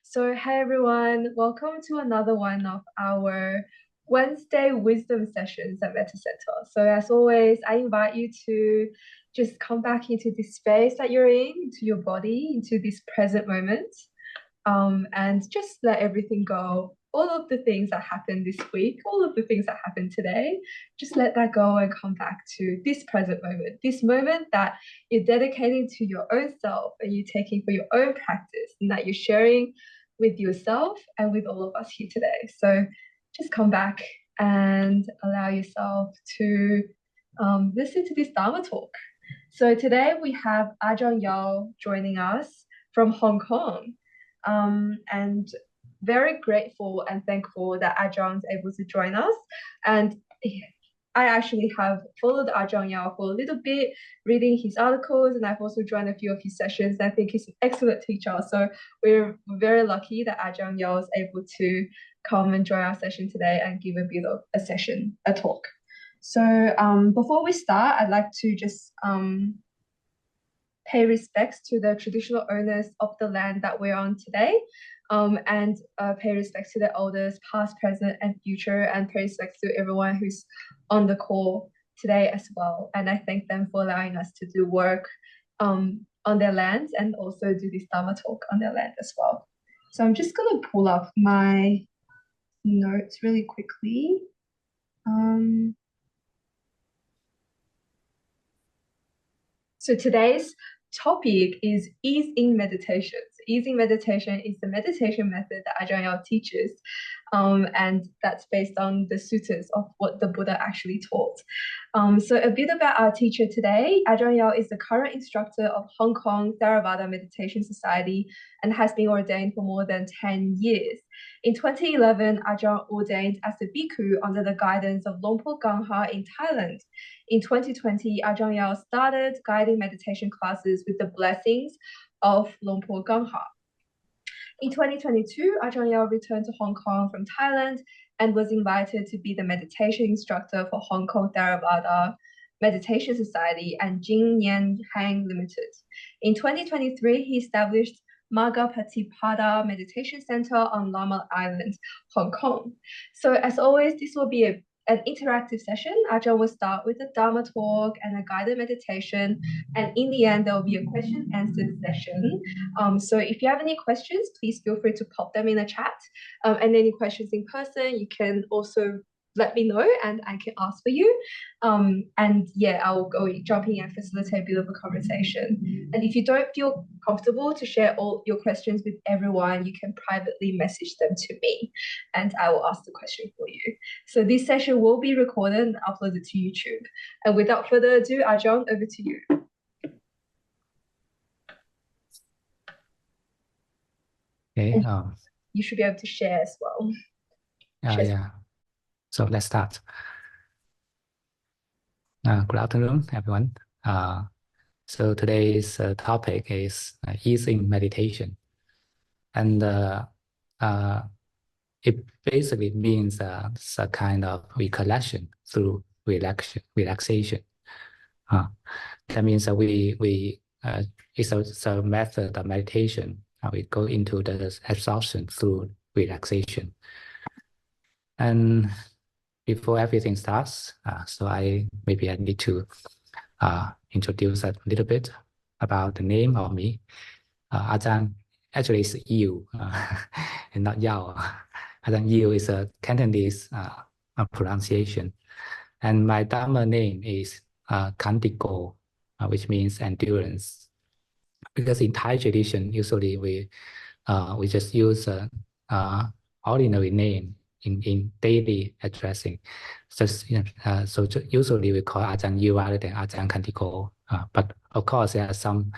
So, hey everyone, welcome to another one of our Wednesday wisdom sessions at Metta Center. So, as always, I invite you to just come back into this space that you're in, into your body, into this present moment, and just let everything go. All of the things that happened this week, all of the things that happened today, just let that go and come back to this present moment, this moment that you're dedicating to your own self and you're taking for your own practice and that you're sharing with yourself and with all of us here today. So just come back and allow yourself to listen to this Dharma talk. So today we have Ajahn Yiu joining us from Hong Kong. And very grateful and thankful that Ajahn is able to join us. And I actually have followed Ajahn Yiu for a little bit, reading his articles, and I've also joined a few of his sessions. I think he's an excellent teacher. So we're very lucky that Ajahn Yiu is able to come and join our session today and give a bit of a talk. So before we start, I'd like to just pay respects to the traditional owners of the land that we're on today, and pay respects to the elders, past, present, and future, and pay respects to everyone who's on the call today as well. And I thank them for allowing us to do work on their lands and also do this Dharma talk on their land as well. So I'm just going to pull up my notes really quickly. So today's topic is easing meditation. So easing meditation is the meditation method that Ajahn Yiu teaches, and that's based on the suttas of what the Buddha actually taught. So a bit about our teacher today. Ajahn Yiu is the current instructor of Hong Kong Theravada Meditation Society and has been ordained for more than 10 years. In 2011, Ajahn ordained as a Bhikkhu under the guidance of Luang Por Ganha in Thailand. In 2020, Ajahn Yiu started guiding meditation classes with the blessings of Luang Por Ganha. In 2022, Ajahn Yiu returned to Hong Kong from Thailand and was invited to be the meditation instructor for Hong Kong Theravada Meditation Society and Jing, Nian Limited. In 2023, he established Maggapaṭipadā Meditation Centre on Lamma Island, Hong Kong. So as always, this will be an interactive session. Ajahn will start with a Dharma talk and a guided meditation, and in the end there will be a question and answer session. So if you have any questions, please feel free to pop them in the chat, and any questions in person you can also let me know and I can ask for you. And yeah, I will go jumping and facilitate a bit of a conversation. And if you don't feel comfortable to share all your questions with everyone, you can privately message them to me and I will ask the question for you. So this session will be recorded and uploaded to YouTube. And without further ado, Ajahn, over to you. Okay. You should be able to share as well. Yeah. So let's start. Good afternoon, everyone. So today's topic is easing meditation, and it basically means a kind of recollection through relaxation. That means that it's a method of meditation. We go into the absorption through relaxation. And before everything starts, so I need to introduce a little bit about the name of me. Ajahn actually is Yiu, and not Yao. Ajahn Yiu is a Cantonese pronunciation, and my Dharma name is Kantiko, which means endurance. Because in Thai tradition, usually we just use ordinary name in daily addressing. So usually we call Ajahn Yiu rather than Ajahn Kantiko. But of course, there are some,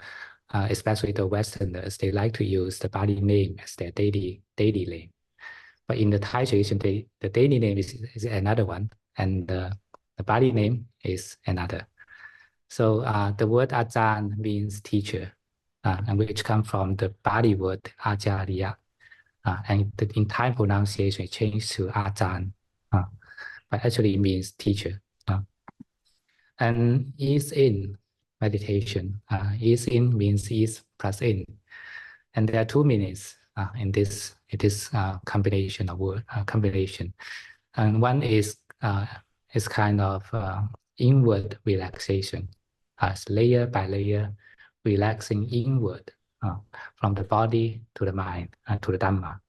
especially the Westerners, they like to use the Pali name as their daily name. But in the Thai tradition, the daily name is another one, and the Pali name is another. So the word Ajahn means teacher, and which comes from the Pali word Acharya. And in Thai pronunciation, it changed to Ajahn, but actually it means teacher. And ease in meditation. Ease in means ease plus in. And there are two meanings. in this combination of word combination, and one is kind of inward relaxation, as layer by layer, relaxing inward from the body to the mind to the dharma.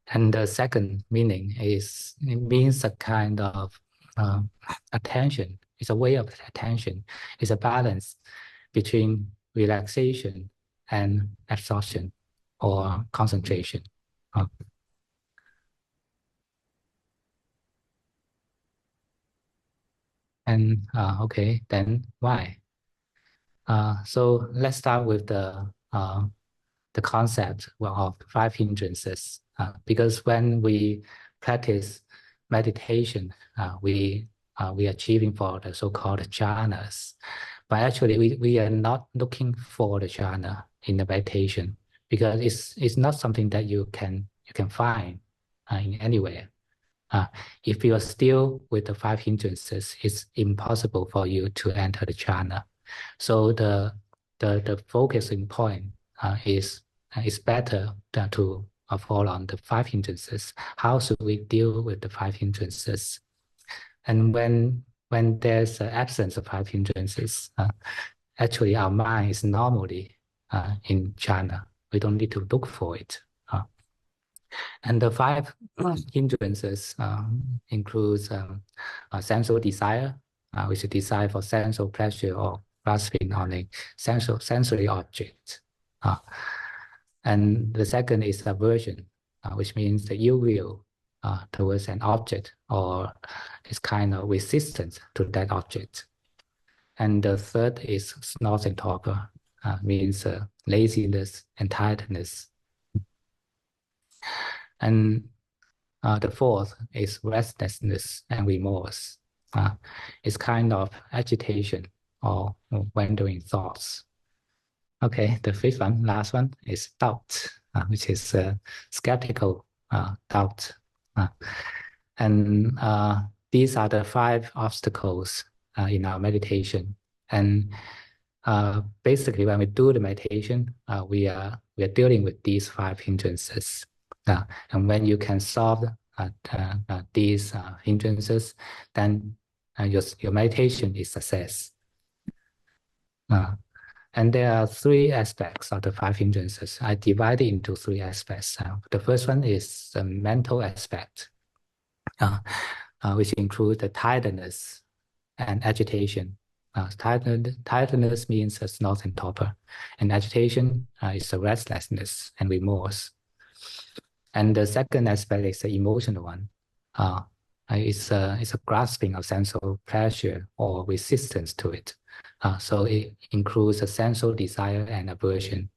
And the second meaning is, it means a kind of attention. It's a way of attention. It's a balance between relaxation and absorption or concentration. And okay, then why? So let's start with the concept of 5 hindrances, because when we practice meditation, we are achieving for the so-called jhanas, but actually we are not looking for the jhana in the meditation, because it's not something that you can find in anywhere. If you are still with the 5 hindrances, it's impossible for you to enter the jhana. So the focusing point is better than to fall on the 5 hindrances. How should we deal with the 5 hindrances? And when there's an absence of 5 hindrances, actually our mind is normally in jhana. We don't need to look for it. And the 5 hindrances includes sensual desire, which is desire for sensual pleasure or grasping on a sensory object. And the second is aversion, which means the ill will towards an object, or it's kind of resistance to that object. And the third is snort and torpor, means laziness and tiredness. And the fourth is restlessness and remorse. It's kind of agitation or wandering thoughts. Okay, the fifth one, last one, is doubt, which is skeptical doubt. And these are the 5 obstacles in our meditation. And basically, when we do the meditation, we are dealing with these 5 hindrances. And when you can solve these hindrances, then your meditation is success. And there are 3 aspects of the 5 hindrances. I divide it into 3 aspects. The first one is the mental aspect, which includes the tiredness and agitation. Tiredness means snort and torpor, and agitation is the restlessness and remorse. And the second aspect is the emotional one. It's a grasping of sensual pleasure or resistance to it. So it includes a sensual desire and aversion.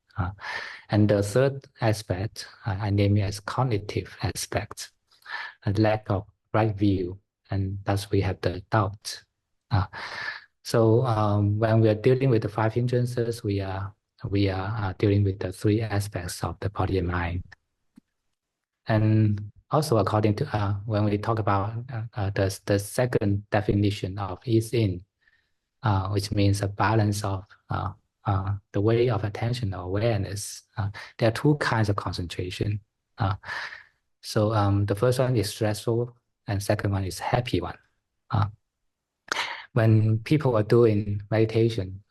And the third aspect, I name it as cognitive aspect, a lack of right view, and thus we have the doubt. So when we are dealing with the 5 hindrances, we are dealing with the 3 aspects of the body and mind. And also, according to when we talk about the second definition of ease in, which means a balance of the way of attention or awareness, there are 2 kinds of concentration. So the first one is stressful, and second one is happy one. When people are doing meditation,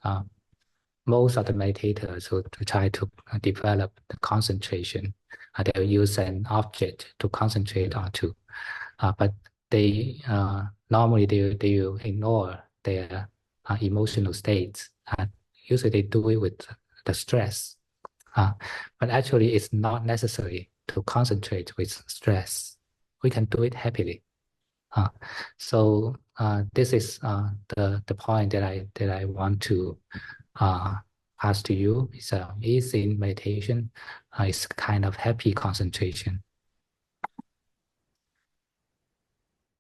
most of the meditators who try to develop the concentration, they'll use an object to concentrate onto, but they normally they will ignore their emotional states. Usually they do it with the stress, but actually it's not necessary to concentrate with stress. We can do it happily. So this is the point that I want to pass to you. It's ease in meditation. It's kind of happy concentration.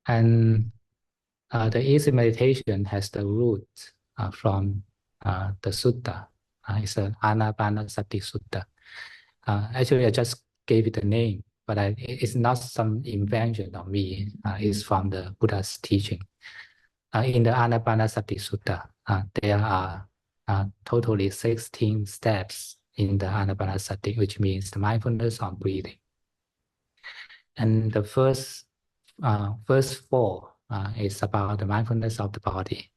And the easy meditation has the root from the sutta. It's an Anapanasati Sutta. Actually, I just gave it a name, but it's not some invention of me. It's from the Buddha's teaching. In the Anapanasati Sutta, there are totally 16 steps in the Anapanasati, which means the mindfulness on breathing. And the first four is about the mindfulness of the body.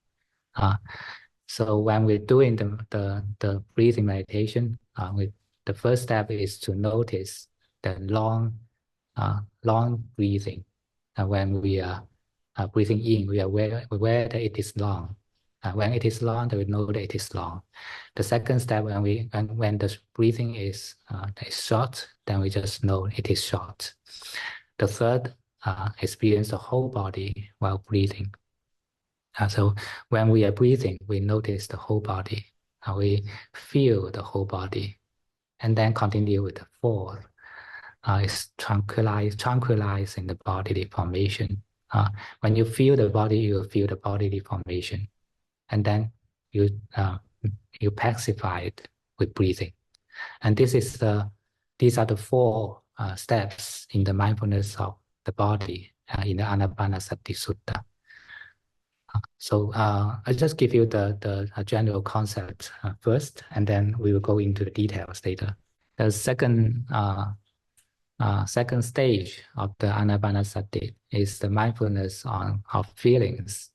So when we're doing the breathing meditation, the first step is to notice the long breathing. When we are breathing in, we are aware that it is long. When it is long, we know that it is long. The second step, when the breathing is short, then we just know it is short. The third, experience the whole body while breathing. So when we are breathing, we notice the whole body. We feel the whole body, and then continue with the fourth. Is tranquilizing the bodily formation. When you feel the body, you feel the bodily formation, and then you pacify it with breathing. And these are the four steps in the mindfulness of the body in the Anapanasati Sutta. So I'll just give you the general concept first, and then we will go into the details later. The second stage of the Anapanasati is the mindfulness of feelings.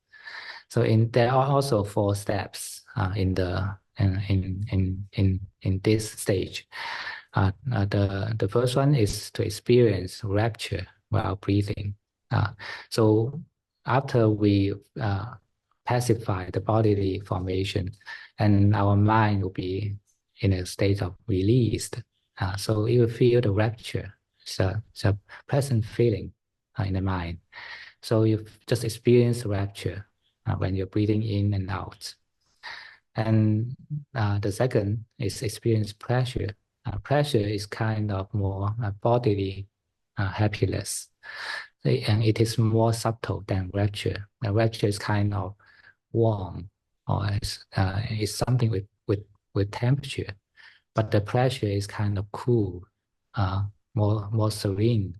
So there are also four steps in this stage. The first one is to experience rapture while breathing. So after we pacify the bodily formation, and our mind will be in a state of released. So you will feel the rapture. It's a pleasant feeling in the mind. So you just experience rapture when you're breathing in and out. And the second is experience pleasure. Pleasure is kind of more bodily happiness. And it is more subtle than rapture. Rapture is kind of warm, or it's something with temperature. But the pleasure is kind of cool, more serene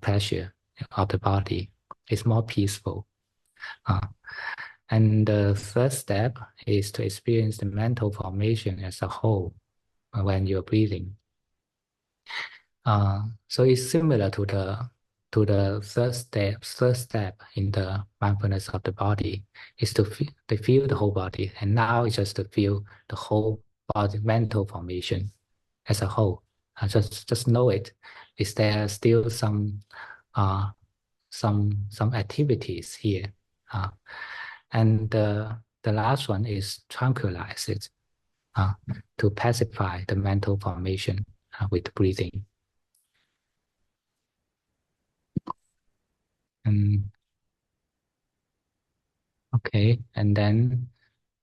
pleasure of the body. It's more peaceful. And the third step is to experience the mental formation as a whole when you're breathing. So it's similar to the third step in the mindfulness of the body, is to feel the whole body. And now it's just to feel the whole body mental formation as a whole. Just know it. Is there still some activities here? And the last one is tranquilize it, to pacify the mental formation with breathing. Okay, and then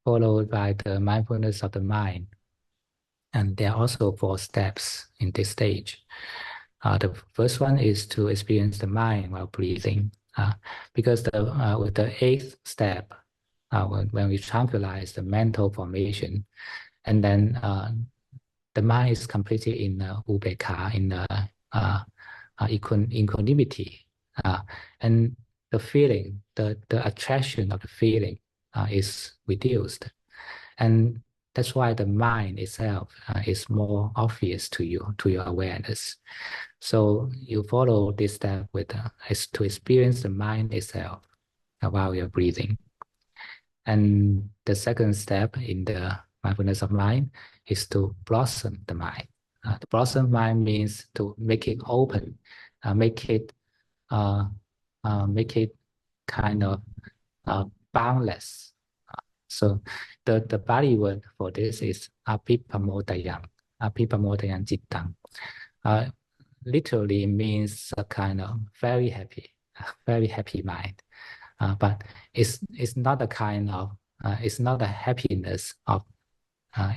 followed by the mindfulness of the mind. And there are also four steps in this stage. The first one is to experience the mind while breathing, because with the eighth step, when we tranquilize the mental formation, and then the mind is completely in upekkha, in equanimity, and the feeling, the attraction of the feeling is reduced, and that's why the mind itself is more obvious to you, to your awareness. So you follow this step is to experience the mind itself while you're breathing. And the second step in the mindfulness of mind is to blossom the mind. The blossom mind means to make it open, make it kind of boundless. So the Pali word for this is apipamodayam, apipamodayam cittang. Literally means a kind of very happy mind. But it's not a kind of it's not a happiness of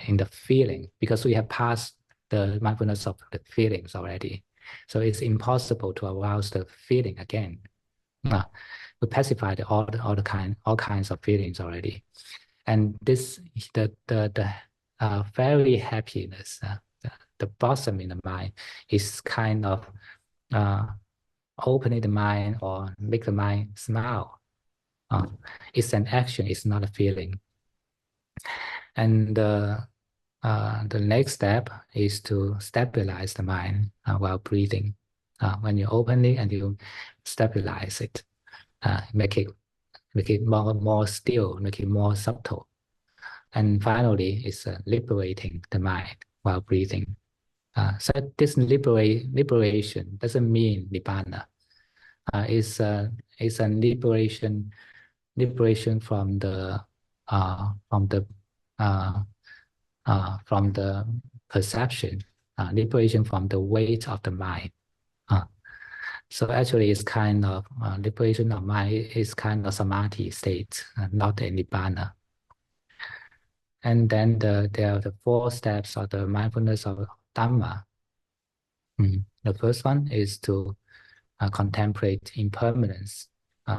in the feeling, because we have passed the mindfulness of the feelings already. So it's impossible to arouse the feeling again. We pacified all kinds of feelings already, and this the very happiness, the blossom in the mind is kind of opening the mind or make the mind smile. It's an action, it's not a feeling. And the next step is to stabilize the mind while breathing. When you open it and you stabilize it, make it more still, make it more subtle. And finally, it's liberating the mind while breathing. So this liberation doesn't mean nibbana. It's a liberation from the perception, liberation from the weight of the mind. So actually, it's kind of liberation of mind is kind of samadhi state, not a nibbana. And then there are the 4 steps of the mindfulness of dharma. The first one is to contemplate impermanence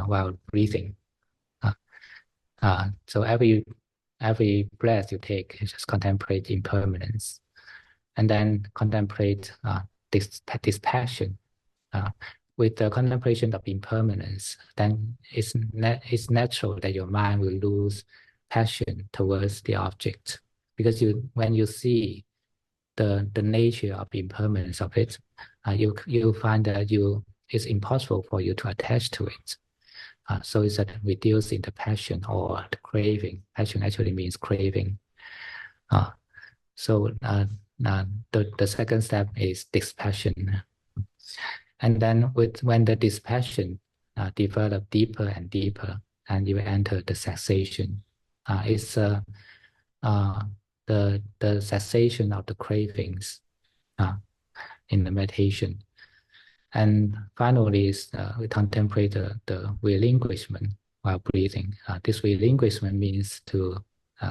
while breathing. So every breath you take, you just contemplate impermanence, and then contemplate dispassion. With the contemplation of impermanence, then it's natural that your mind will lose passion towards the object, because when you see the nature of impermanence of it, you find that it's impossible for you to attach to it. So it's reducing the passion or the craving. Passion actually means craving. So the second step is dispassion. And then when the dispassion develop deeper and deeper, and you enter the cessation, it's the cessation of the cravings in the meditation. And finally, we contemplate the relinquishment while breathing. This relinquishment means to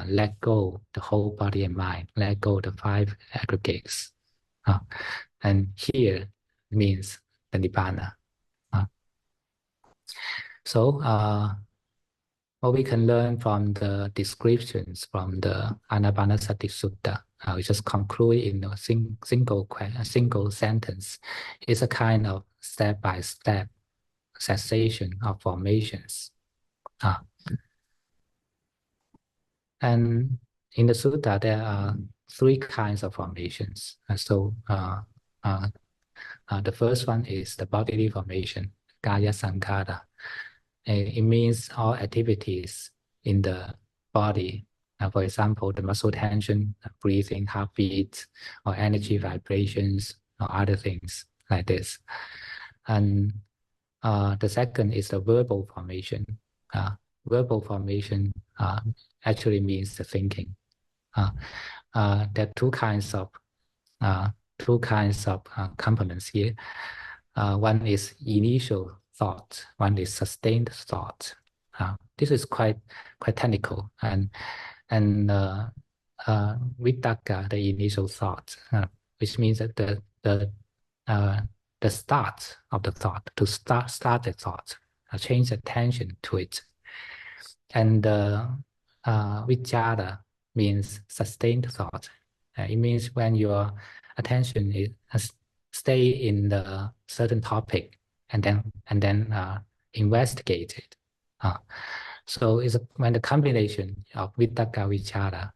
let go the whole body and mind, let go the 5 aggregates. And here means the nibbana. So what we can learn from the descriptions from the Anapanasati Sutta, we just conclude in a single sentence. It's a kind of step-by-step cessation of formations. And in the sutta, there are 3 kinds of formations. The first one is the bodily formation, kaya sankhara. It means all activities in the body. For example, the muscle tension, breathing, heartbeat, or energy vibrations, or other things like this. And the second is the verbal formation. Verbal formation actually means the thinking. There are 2 kinds of components here. One is initial thought, one is sustained thought. This is quite technical, and vitakka, the initial thought, which means that the start of the thought, to start the thought, change attention to it. And vichara means sustained thought. It means when your attention is stay in the certain topic and then investigate it. So it's when the combination of vitakka vichara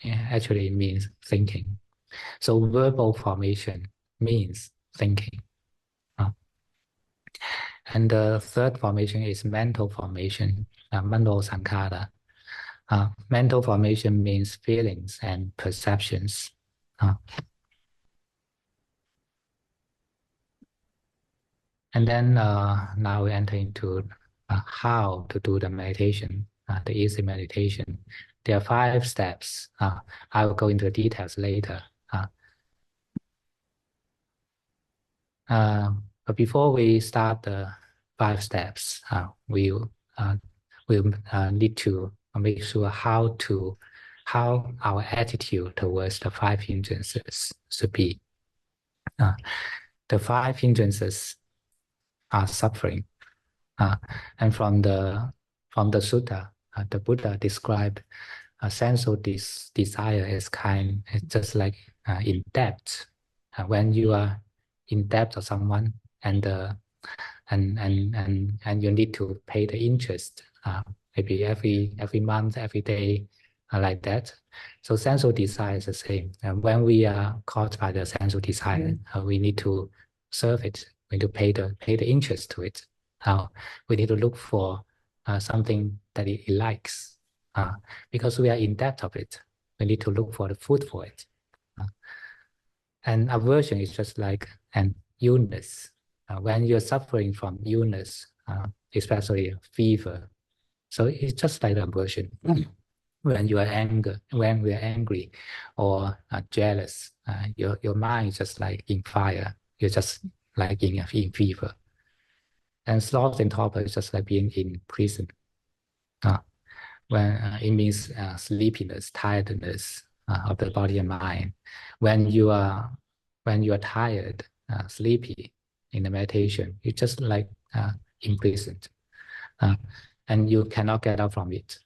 actually means thinking. So verbal formation means thinking. And the third formation is mental formation, mano sankhara. Mental formation means feelings and perceptions. And then now we enter into how to do the meditation, the easy meditation. There are 5 steps. I will go into the details later. But before we start the 5 steps, we'll need to make sure how our attitude towards the 5 hindrances should be. The 5 hindrances are suffering, and from the sutta, the Buddha described a sensual desire as just like in debt. When you are in debt of someone, and you need to pay the interest, maybe every month, every day, like that. So sensual desire is the same. And when we are caught by the sensual desire, we need to serve it. We need to pay the interest to it. We need to look for something that it likes, because we are in depth of it. We need to look for the food for it. And aversion is just like an illness. When you're suffering from illness, especially fever, so it's just like aversion. When you are when we are angry or jealous, your mind is just like in fire. You're just like in fever. And sloth and torpor is just like being in prison. When it means sleepiness, tiredness of the body and mind. When you are tired, sleepy in the meditation, you're just like imprisoned, and you cannot get out from it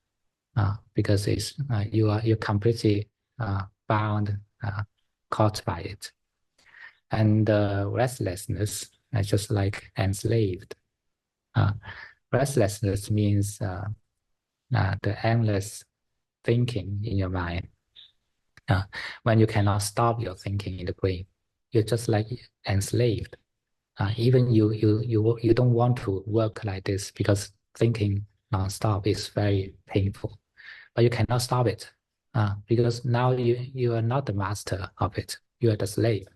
because it's you're completely bound, caught by it. And restlessness is just like enslaved. Restlessness means the endless thinking in your mind. When you cannot stop your thinking in the brain, you're just like enslaved. Even you don't want to work like this because thinking non-stop is very painful, but you cannot stop it because now you are not the master of it. You are the slave.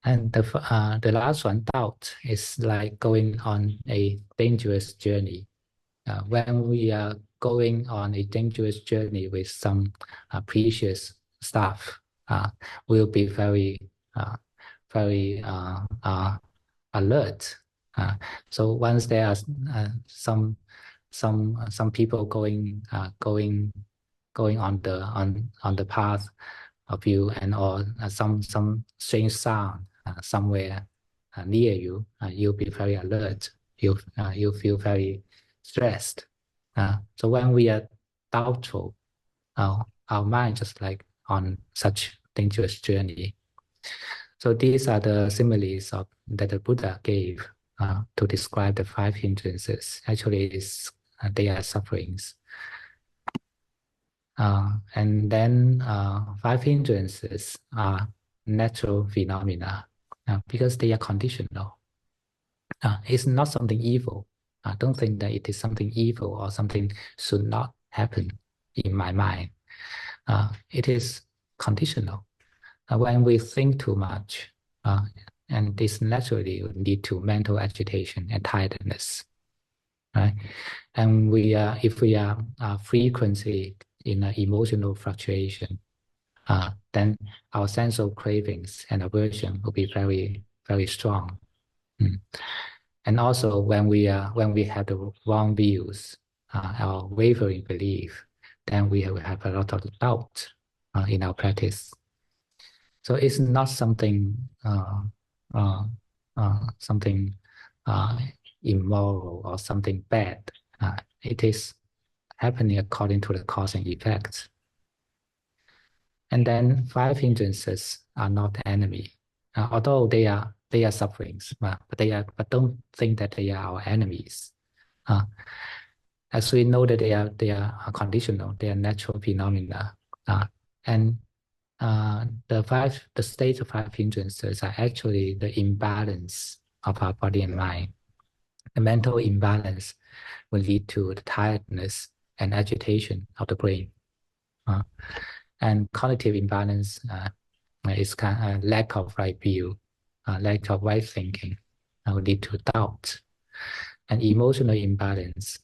And the last one, doubt, is like going on a dangerous journey. When we are going on a dangerous journey with some precious stuff, we'll be very alert. So once there are some people going on the path of you, and or some strange sound somewhere near you, you'll be very alert. You feel very stressed. So when we are doubtful, our mind just like on such dangerous journey. So these are the similes that the Buddha gave to describe the 5 hindrances. Actually, they are sufferings. And then 5 hindrances are natural phenomena because they are conditional. It's not something evil. I don't think that it is something evil or something should not happen in my mind. It is conditional. When we think too much, and this naturally would lead to mental agitation and tiredness, right? And if we are frequently in an emotional fluctuation, then our sense of cravings and aversion will be very, very strong. And also when we have the wrong views, our wavering belief, then we will have a lot of doubt in our practice. So it's not something immoral or something bad. It is happening according to the cause and effect. And then 5 hindrances are not the enemy, although they are sufferings, but don't think that they are our enemies. As we know that they are conditional, they are natural phenomena, and the states of 5 hindrances are actually the imbalance of our body and mind. The mental imbalance will lead to the tiredness and agitation of the brain. And cognitive imbalance is kind of lack of right view, lack of right thinking, will lead to doubt. And emotional imbalance,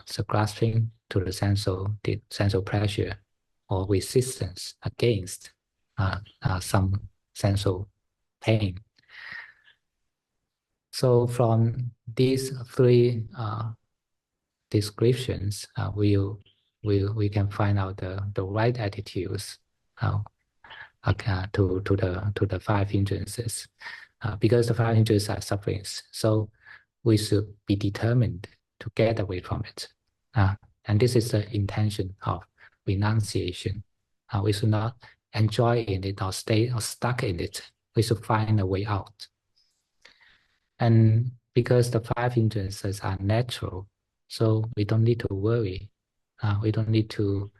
so grasping to the sense of pleasure or resistance against some sense of pain. So from these 3 descriptions, we can find out the right attitudes to the 5 hindrances, because the 5 hindrances are sufferings. So we should be determined to get away from it, and this is the intention of renunciation. We should not enjoy in it or stay or stuck in it. We should find a way out. And because the 5 hindrances are natural, so we don't need to worry We don't need to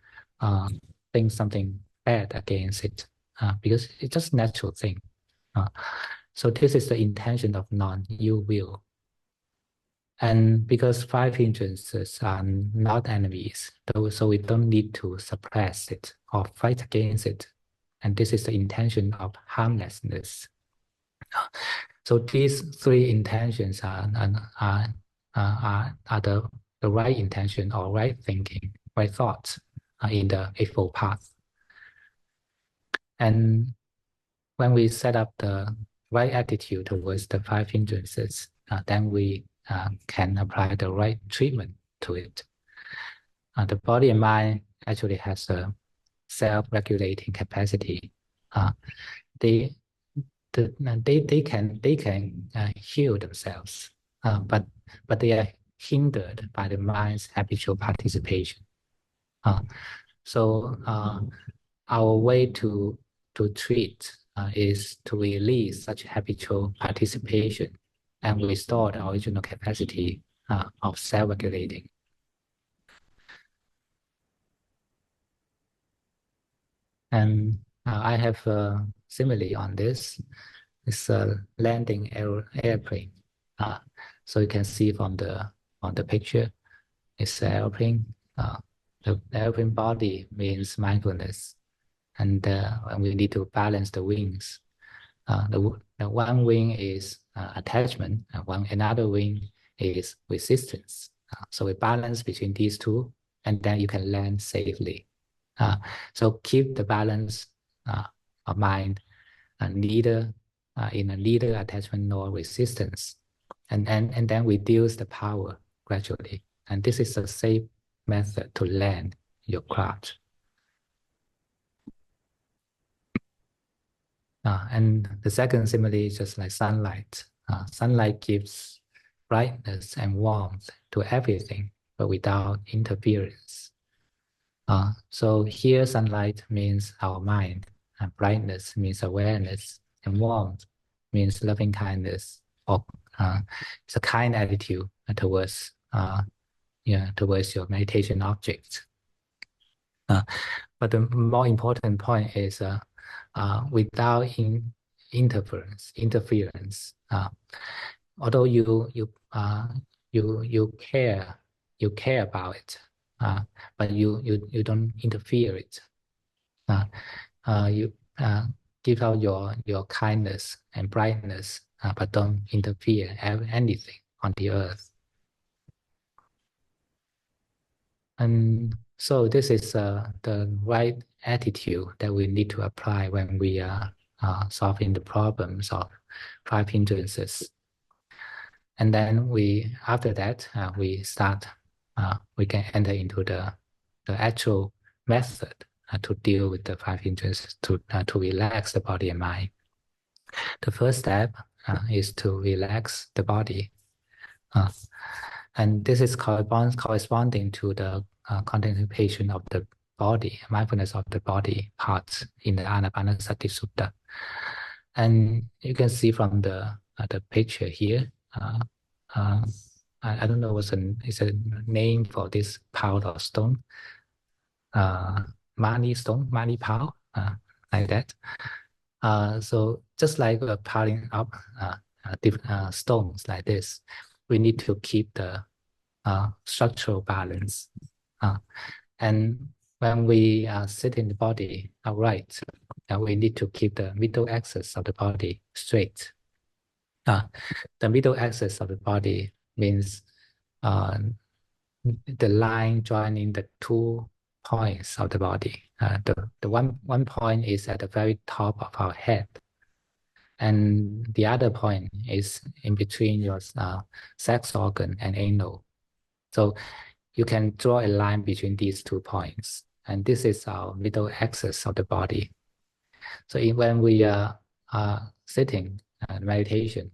think something bad against it because it's just a natural thing. So this is the intention of non-ill will. And because 5 hindrances are not enemies, so we don't need to suppress it or fight against it. And this is the intention of harmlessness. So these 3 intentions are the right intention or right thinking, right thoughts in the Eightfold Path. And when we set up the right attitude towards the 5 hindrances, then we can apply the right treatment to it. The body and mind actually has a self-regulating capacity. They can heal themselves, but they are hindered by the mind's habitual participation. So our way to treat is to release such habitual participation and restore the original capacity of self-regulating. And I have a simile on this. It's a landing airplane. So you can see from the picture, it's an airplane. The airplane body means mindfulness, and we need to balance the wings. The one wing is attachment, and another wing is resistance. So we balance between these two, and then you can land safely. So keep the balance of mind, neither attachment nor resistance, and then reduce the power gradually. And this is a safe method to land your craft. And the second simile is just like sunlight. Sunlight gives brightness and warmth to everything, but without interference. So here sunlight means our mind, and brightness means awareness, and warmth means loving kindness, or it's a kind attitude towards towards your meditation object. But the more important point is without interference. Although you care about it, but you don't interfere it. You give out your kindness and brightness, but don't interfere anything on the earth. And so this is the right attitude that we need to apply when we are solving the problems of 5 hindrances. And then after that, we can enter into the actual method to deal with the 5 hindrances, to relax the body and mind. The first step is to relax the body. And this is corresponding to the contemplation of the body, mindfulness of the body parts in the Anapanasati Sutta. And you can see from the picture here, I don't know it's a name for this powder or stone, Mani stone, Mani Pao, like that. So just like piling up stones like this, we need to keep the structural balance. And when we sit in the body upright, we need to keep the middle axis of the body straight. The middle axis of the body means the line joining the 2 points of the body. The one point is at the very top of our head, and the other point is in between your sex organ and anal. So you can draw a line between these 2 points, and this is our middle axis of the body. So when we are sitting meditation,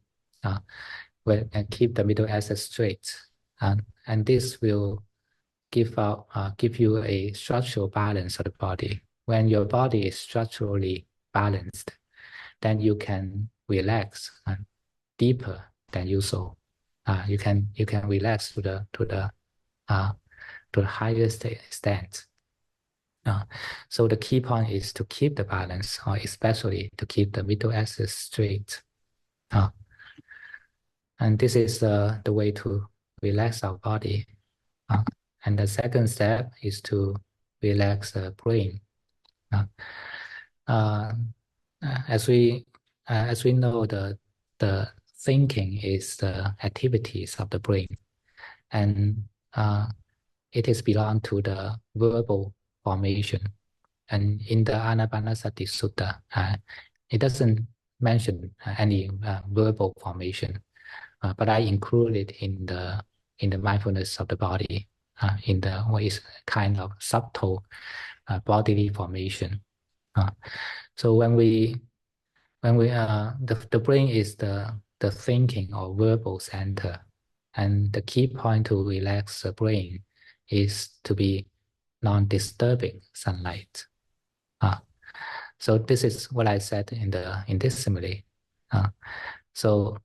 we can keep the middle axis straight, and this will give you a structural balance of the body. When your body is structurally balanced, then you can relax deeper than usual. You can relax to the to the highest extent. So the key point is to keep the balance, or especially to keep the middle axis straight. And this is the way to relax our body. And the second step is to relax the brain. As we know, the thinking is the activities of the brain, and it is belong to the verbal formation. And in the Anapanasati Sutta, it doesn't mention any verbal formation, but I include it in the mindfulness of the body, in the what is kind of subtle bodily formation. So when the brain is the thinking or verbal center, and the key point to relax the brain is to be non-disturbing sunlight. So this is what I said in this simile. So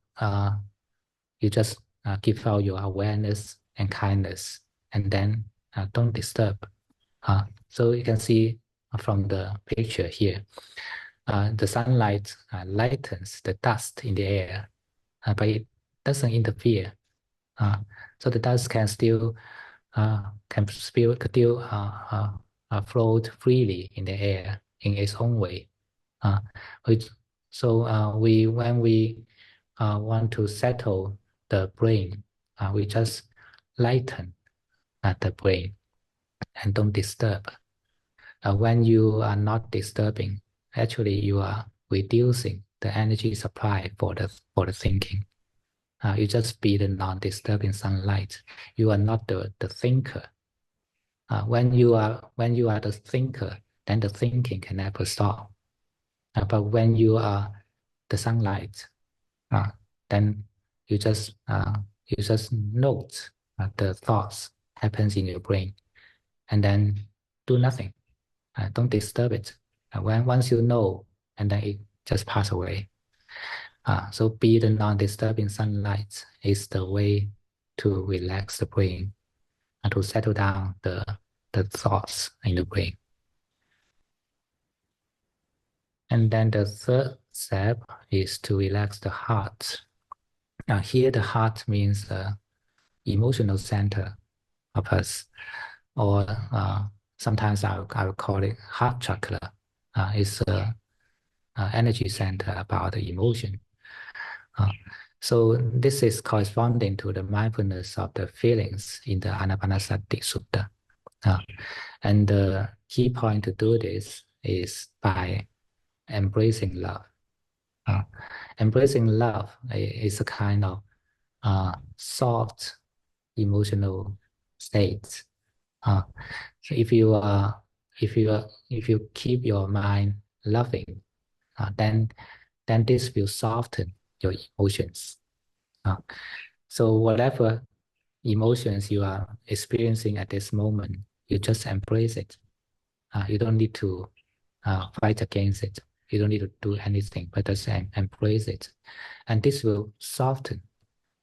you just give out your awareness and kindness, and then don't disturb. So you can see from the picture here, the sunlight lightens the dust in the air, but it doesn't interfere. So the dust can still float freely in the air in its own way. When we want to settle the brain, we just lighten the brain and don't disturb. When you are not disturbing, actually you are reducing the energy supply for the thinking. You just be the non-disturbing sunlight. You are not the thinker. When you are the thinker, then the thinking can never stop. But when you are the sunlight, then you just note the thoughts happens in your brain, and then do nothing. Don't disturb it. Once you know, and then it just pass away. So be the non-disturbing sunlight is the way to relax the brain and to settle down the thoughts in the brain. And then the third step is to relax the heart. Now here the heart means the emotional center of us, or sometimes I will call it heart chakra. It's an energy center about the emotion. So this is corresponding to the mindfulness of the feelings in the Anapanasati Sutta. And the key point to do this is by embracing love. Embracing love is a kind of soft emotional state. So if you keep your mind loving, then this will soften your emotions. So whatever emotions you are experiencing at this moment, you just embrace it. You don't need to fight against it. You don't need to do anything, but just embrace it. And this will soften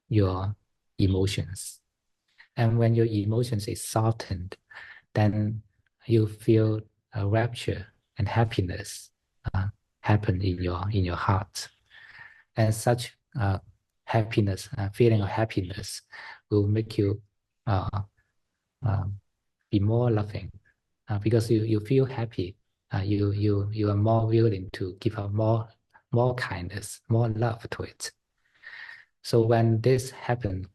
your emotions. And when your emotions is softened, then you feel a rapture and happiness happen in your heart. And such happiness, feeling of happiness will make you be more loving, because you feel happy. You are more willing to give out more kindness, more love to it. So when this happens,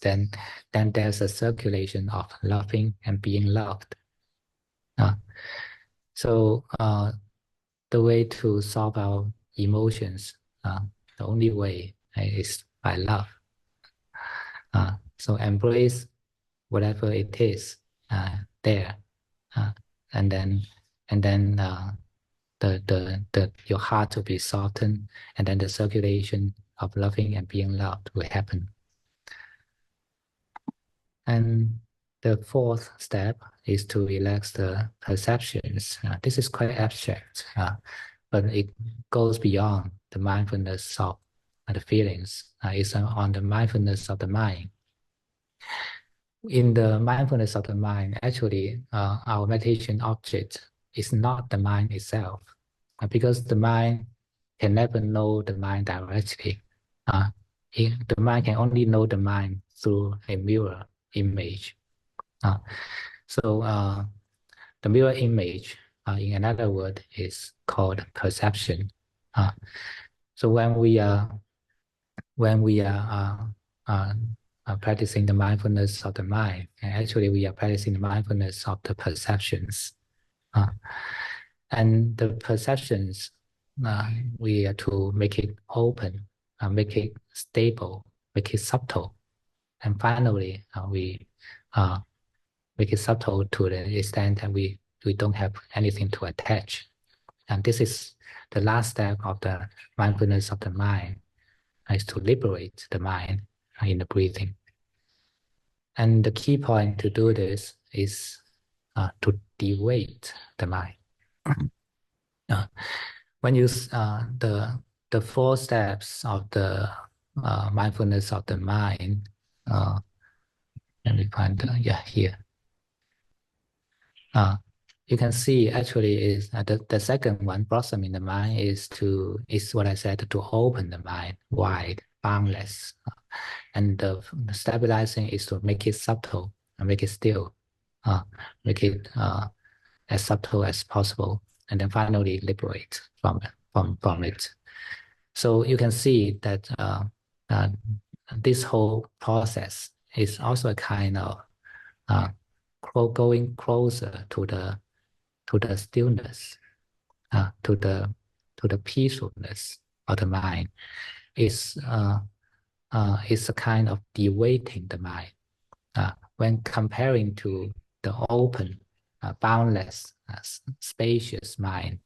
then there's a circulation of loving and being loved. So the way to solve our emotions, the only way is by love. So embrace whatever it is there, and then your heart will be softened, and then the circulation of loving and being loved will happen. And the fourth step is to relax the perceptions. This is quite abstract, but it goes beyond the mindfulness of the feelings. It's on the mindfulness of the mind. in the mindfulness of the mind, actually, our meditation object is not the mind itself, because the mind can never know the mind directly. The mind can only know the mind through a mirror image. So the mirror image, in another word, is called perception. So when we are practicing the mindfulness of the mind, and actually we are practicing the mindfulness of the perceptions. And the perceptions, we are to make it open, make it stable, make it subtle. And finally, we make it subtle to the extent that we don't have anything to attach. And this is the last step of the mindfulness of the mind, is to liberate the mind in the breathing. And the key point to do this is to de-weight the mind. When you the 4 steps of the mindfulness of the mind, let me find here. You can see actually is the second one, blossoming the mind, is what I said, to open the mind wide, boundless. And the stabilizing is to make it subtle and make it still, make it as subtle as possible, and then finally liberate from it. So you can see that this whole process is also a kind of going closer to the stillness, to the peacefulness of the mind. It's a kind of de-weighting the mind. When comparing to the open, boundless, spacious mind,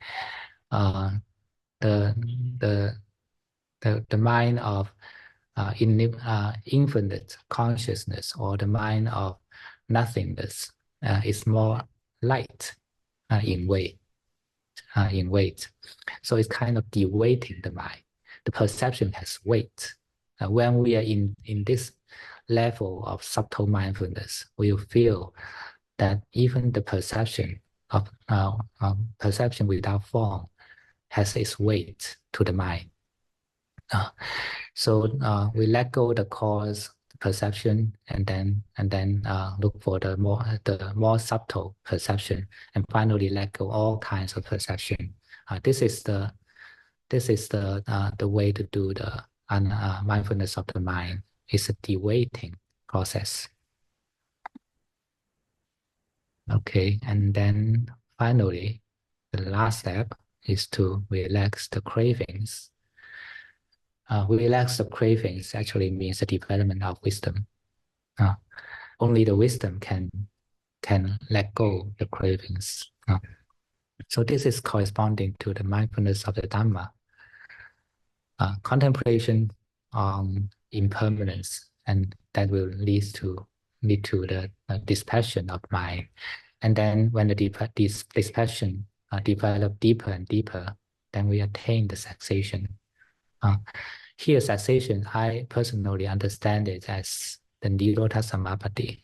the mind of infinite consciousness, or the mind of nothingness, is more light in weight. So it's kind of de-weighting the mind. The perception has weight. When we are in this level of subtle mindfulness, we will feel that even the perception of perception without form has its weight to the mind. So we let go the cause perception, and then look for the more subtle perception, and finally let go all kinds of perception. This is the way to do the mindfulness of the mind. It's a de-weighting process. Okay, and then finally, the last step is to relax the cravings. Relax the cravings actually means the development of wisdom. Only the wisdom can let go the cravings. So this is corresponding to the mindfulness of the Dharma. Contemplation on impermanence, and that will lead to the dispassion of mind. And then when the dispassion develop deeper and deeper, then we attain the cessation. Here, cessation, I personally understand it as the Nirodha Samapatti.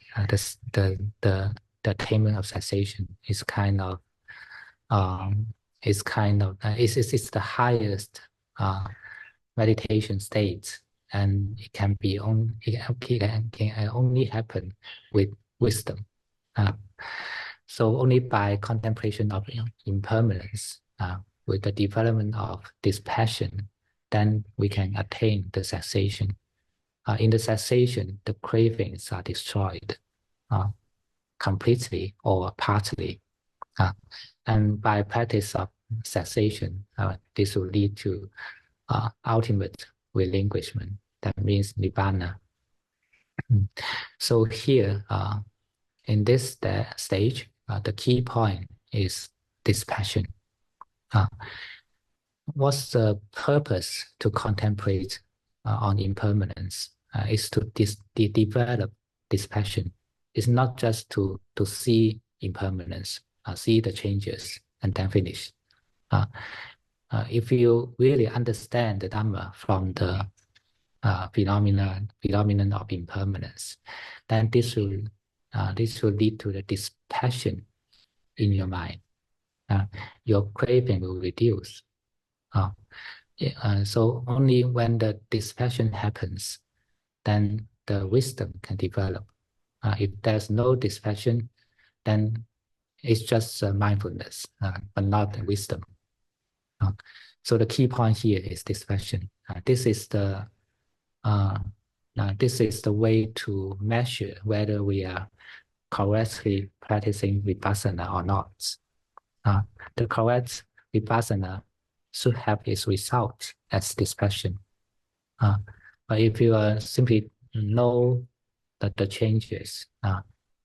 The attainment of cessation is it's the highest meditation state, and it can only happen with wisdom. So only by contemplation of impermanence, with the development of dispassion, then we can attain the cessation. In the cessation, the cravings are destroyed completely or partly. And by practice of cessation, this will lead to ultimate relinquishment. That means nibbana. So here, in this stage, the key point is dispassion. What's the purpose to contemplate on impermanence? Is to develop dispassion. It's not just to see impermanence, see the changes, and then finish. If you really understand the Dhamma from the phenomenon of impermanence, then this will this will lead to the dispassion in your mind. Your craving will reduce. So only when the dispassion happens, then the wisdom can develop. If there's no dispassion, then it's just mindfulness, but not wisdom. So the key point here is dispassion. This is the way to measure whether we are correctly practicing vipassana or not. The correct vipassana should have its result as dispassion. But if you simply know that the changes,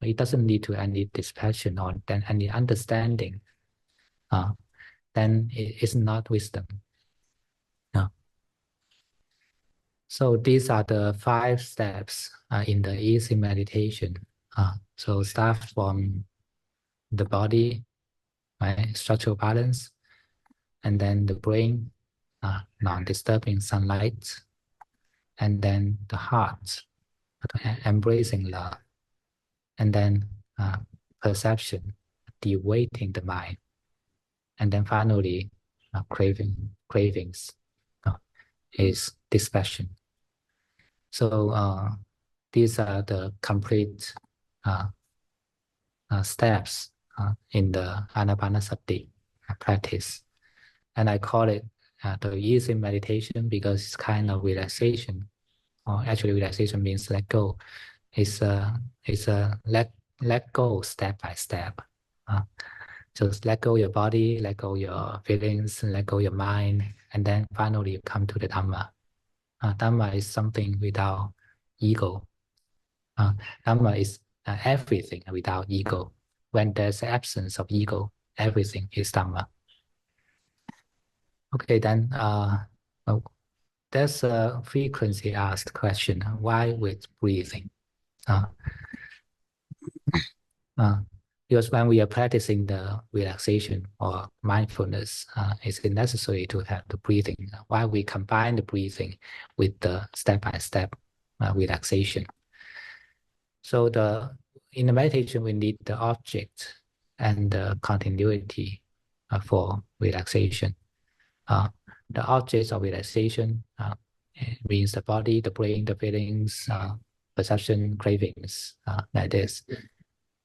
it doesn't lead to any dispassion or then any understanding, then it is not wisdom. So these are the 5 steps in the easy meditation. So start from the body, right? Structural balance, and then the brain, non-disturbing sunlight, and then the heart, embracing love, and then perception, de-weighting the mind, and then finally cravings is dispassion. So these are the complete steps in the Anapanasati practice. And I call it the easy meditation because it's kind of relaxation. Or actually relaxation means let go. It's a let go step by step. Just let go your body, let go your feelings, let go your mind, and then finally you come to the Dhamma. Dhamma is something without ego. Dhamma is everything without ego. When there's absence of ego, everything is Dhamma. Okay, then there's a frequently asked question: why with breathing? Because when we are practicing the relaxation or mindfulness, it's necessary to have the breathing. Why we combine the breathing with the step-by-step relaxation. So in the meditation, we need the object and the continuity for relaxation. The objects of relaxation means the body, the brain, the feelings, perception, cravings, like this.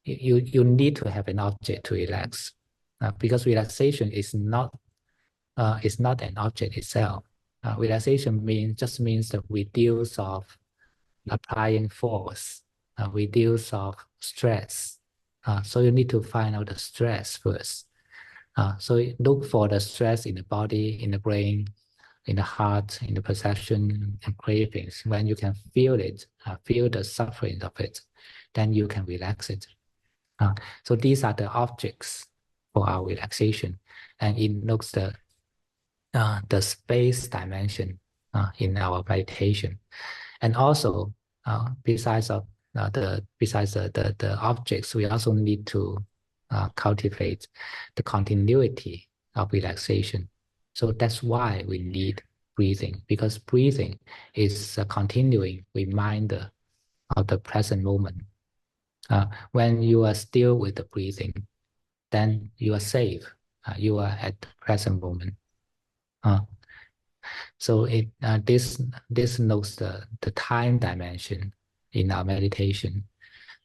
You need to have an object to relax, because relaxation is not an object itself. Relaxation just means the reduce of applying force, reduce of stress. So you need to find out the stress first. So look for the stress in the body, in the brain, in the heart, in the perception and cravings. When you can feel it, feel the suffering of it, then you can relax it. So these are the objects for our relaxation, and it looks the space dimension in our meditation, and also besides the objects, we also need to cultivate the continuity of relaxation. So that's why we need breathing, because breathing is a continuing reminder of the present moment. When you are still with the breathing, then you are safe. You are at the present moment. So this knows the time dimension in our meditation.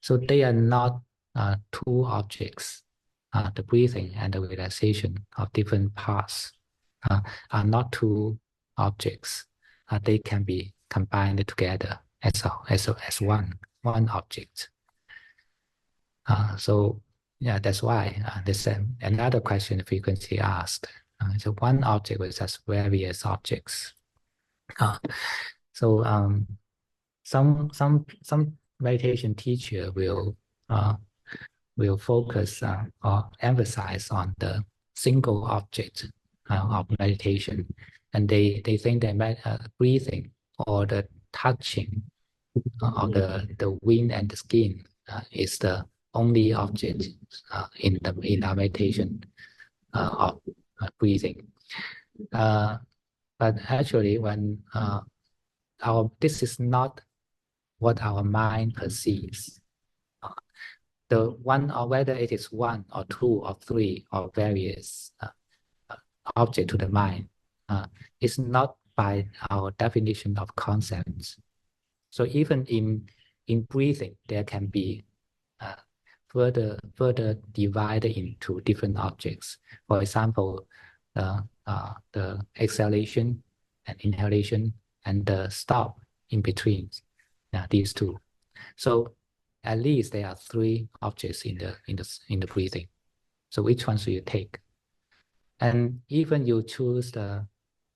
So they are not 2 objects. The breathing and the relaxation of different parts are not 2 objects. They can be combined together as one object. So yeah, that's why there's another question frequently asked. So one object versus various objects. So some meditation teacher will focus or emphasize on the single object of meditation, and they think that breathing or the touching of the wind and the skin is the only object in our meditation of breathing. But actually, when this is not what our mind perceives. the one, or whether it is one or two or three or various object to the mind, is not by our definition of concepts. So even in breathing, there can be further divided into different objects. For example, the exhalation and inhalation and the stop in between, these two. So at least there are three objects in the breathing. So which one should you take? And even you choose the,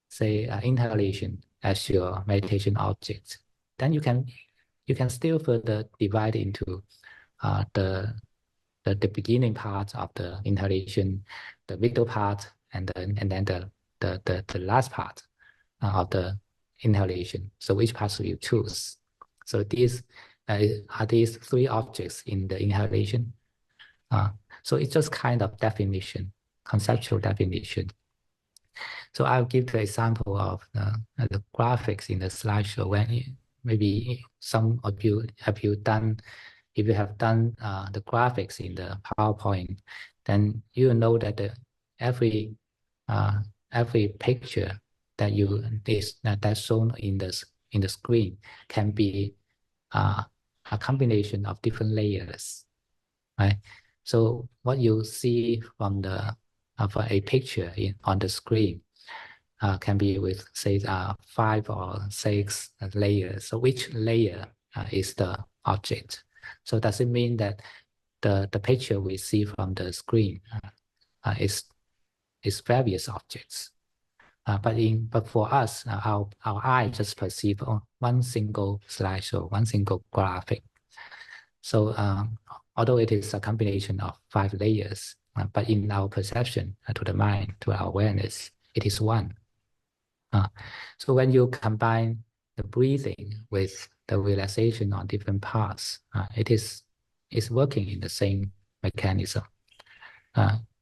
say, inhalation as your meditation object, then you can still further divide into the beginning part of the inhalation, the middle part, and then the last part of the inhalation. So which part should you choose? So these are these three objects in the inhalation. So it's just kind of definition, conceptual definition. So I'll give the example of the graphics in the slideshow. When maybe some of you have done, if you have done the graphics in the PowerPoint, then you know that every picture that's shown in the screen can be a combination of different layers, right? So what you see from for a picture on the screen can be with, say, 5 or 6 layers. So which layer is the object? So does it mean that the picture we see from the screen is various objects? But for us, our eye just perceive one single slideshow, one single graphic. So although it is a combination of 5 layers, but in our perception to the mind, to our awareness, it is one. So when you combine the breathing with the relaxation on different parts, it's working in the same mechanism.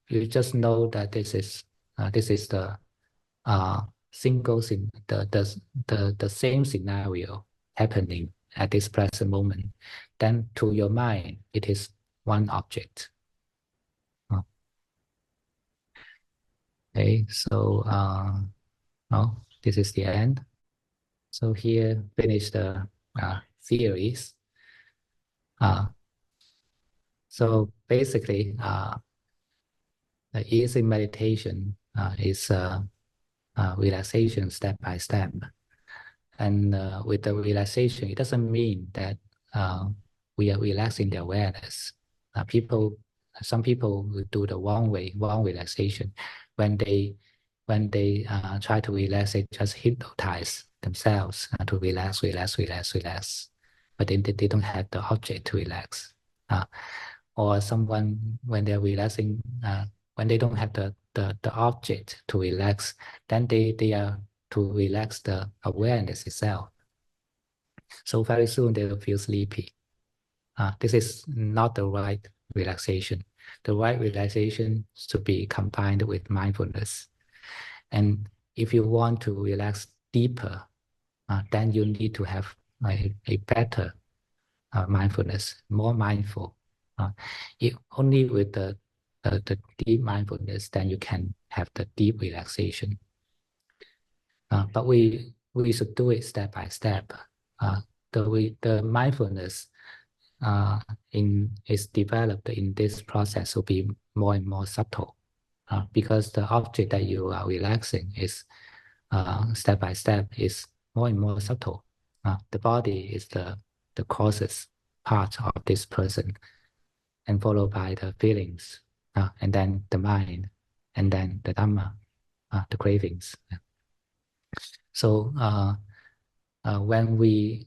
You just know that this is the the same scenario happening at this present moment. Then to your mind, it is one object. Okay, so this is the end. So here finish the theories. So basically, the easy meditation is relaxation step by step. And with the relaxation, it doesn't mean that we are relaxing the awareness. Some people will do the wrong relaxation. When they try to relax, they just hypnotize themselves to relax. But they don't have the object to relax. Or someone, when they're relaxing, when they don't have the object to relax, then they are to relax the awareness itself. So very soon they will feel sleepy. This is not the right relaxation. The right relaxation should be combined with mindfulness. And if you want to relax deeper, then you need to have a better mindfulness, more mindful. Only with the deep mindfulness, then you can have the deep relaxation. But we should do it step by step. The mindfulness is developed in this process will be more and more subtle, because the object that you are relaxing is step by step is more and more subtle. The body is the causes part of this person, and followed by the feelings, and then the mind, and then the dharma, the cravings. So when we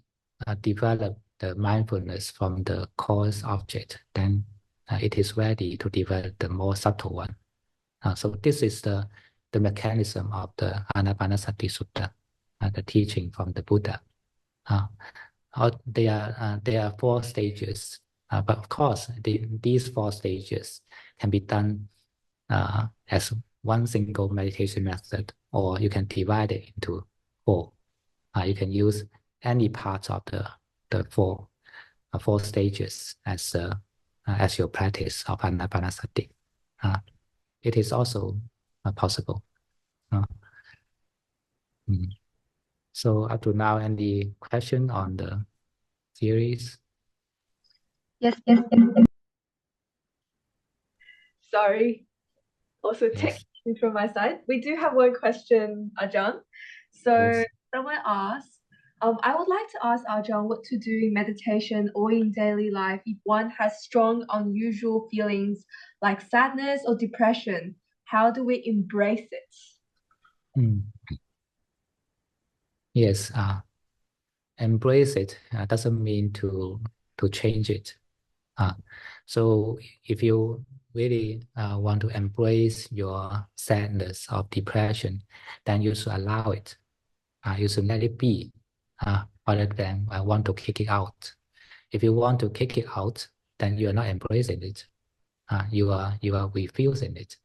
develop the mindfulness from the cause object, then it is ready to develop the more subtle one. So this is the mechanism of the Anapanasati Sutta, the teaching from the Buddha. There are 4 stages, but of course these 4 stages can be done as one single meditation method, or you can divide it into 4. You can use any part of the 4 stages as as your practice of anapanasati. It is also possible. So up to now, any question on the theories? Yes. Sorry. Also Yes. technically from my side. We do have one question, Ajahn. So Yes. someone asked, I would like to ask Ajahn what to do in meditation or in daily life if one has strong, unusual feelings like sadness or depression. How do we embrace it? Yes. Embrace it doesn't mean to change it. So if you really want to embrace your sadness or depression, then you should allow it. You should let it be, rather than want to kick it out. If you want to kick it out, then you are not embracing it. You are refusing it.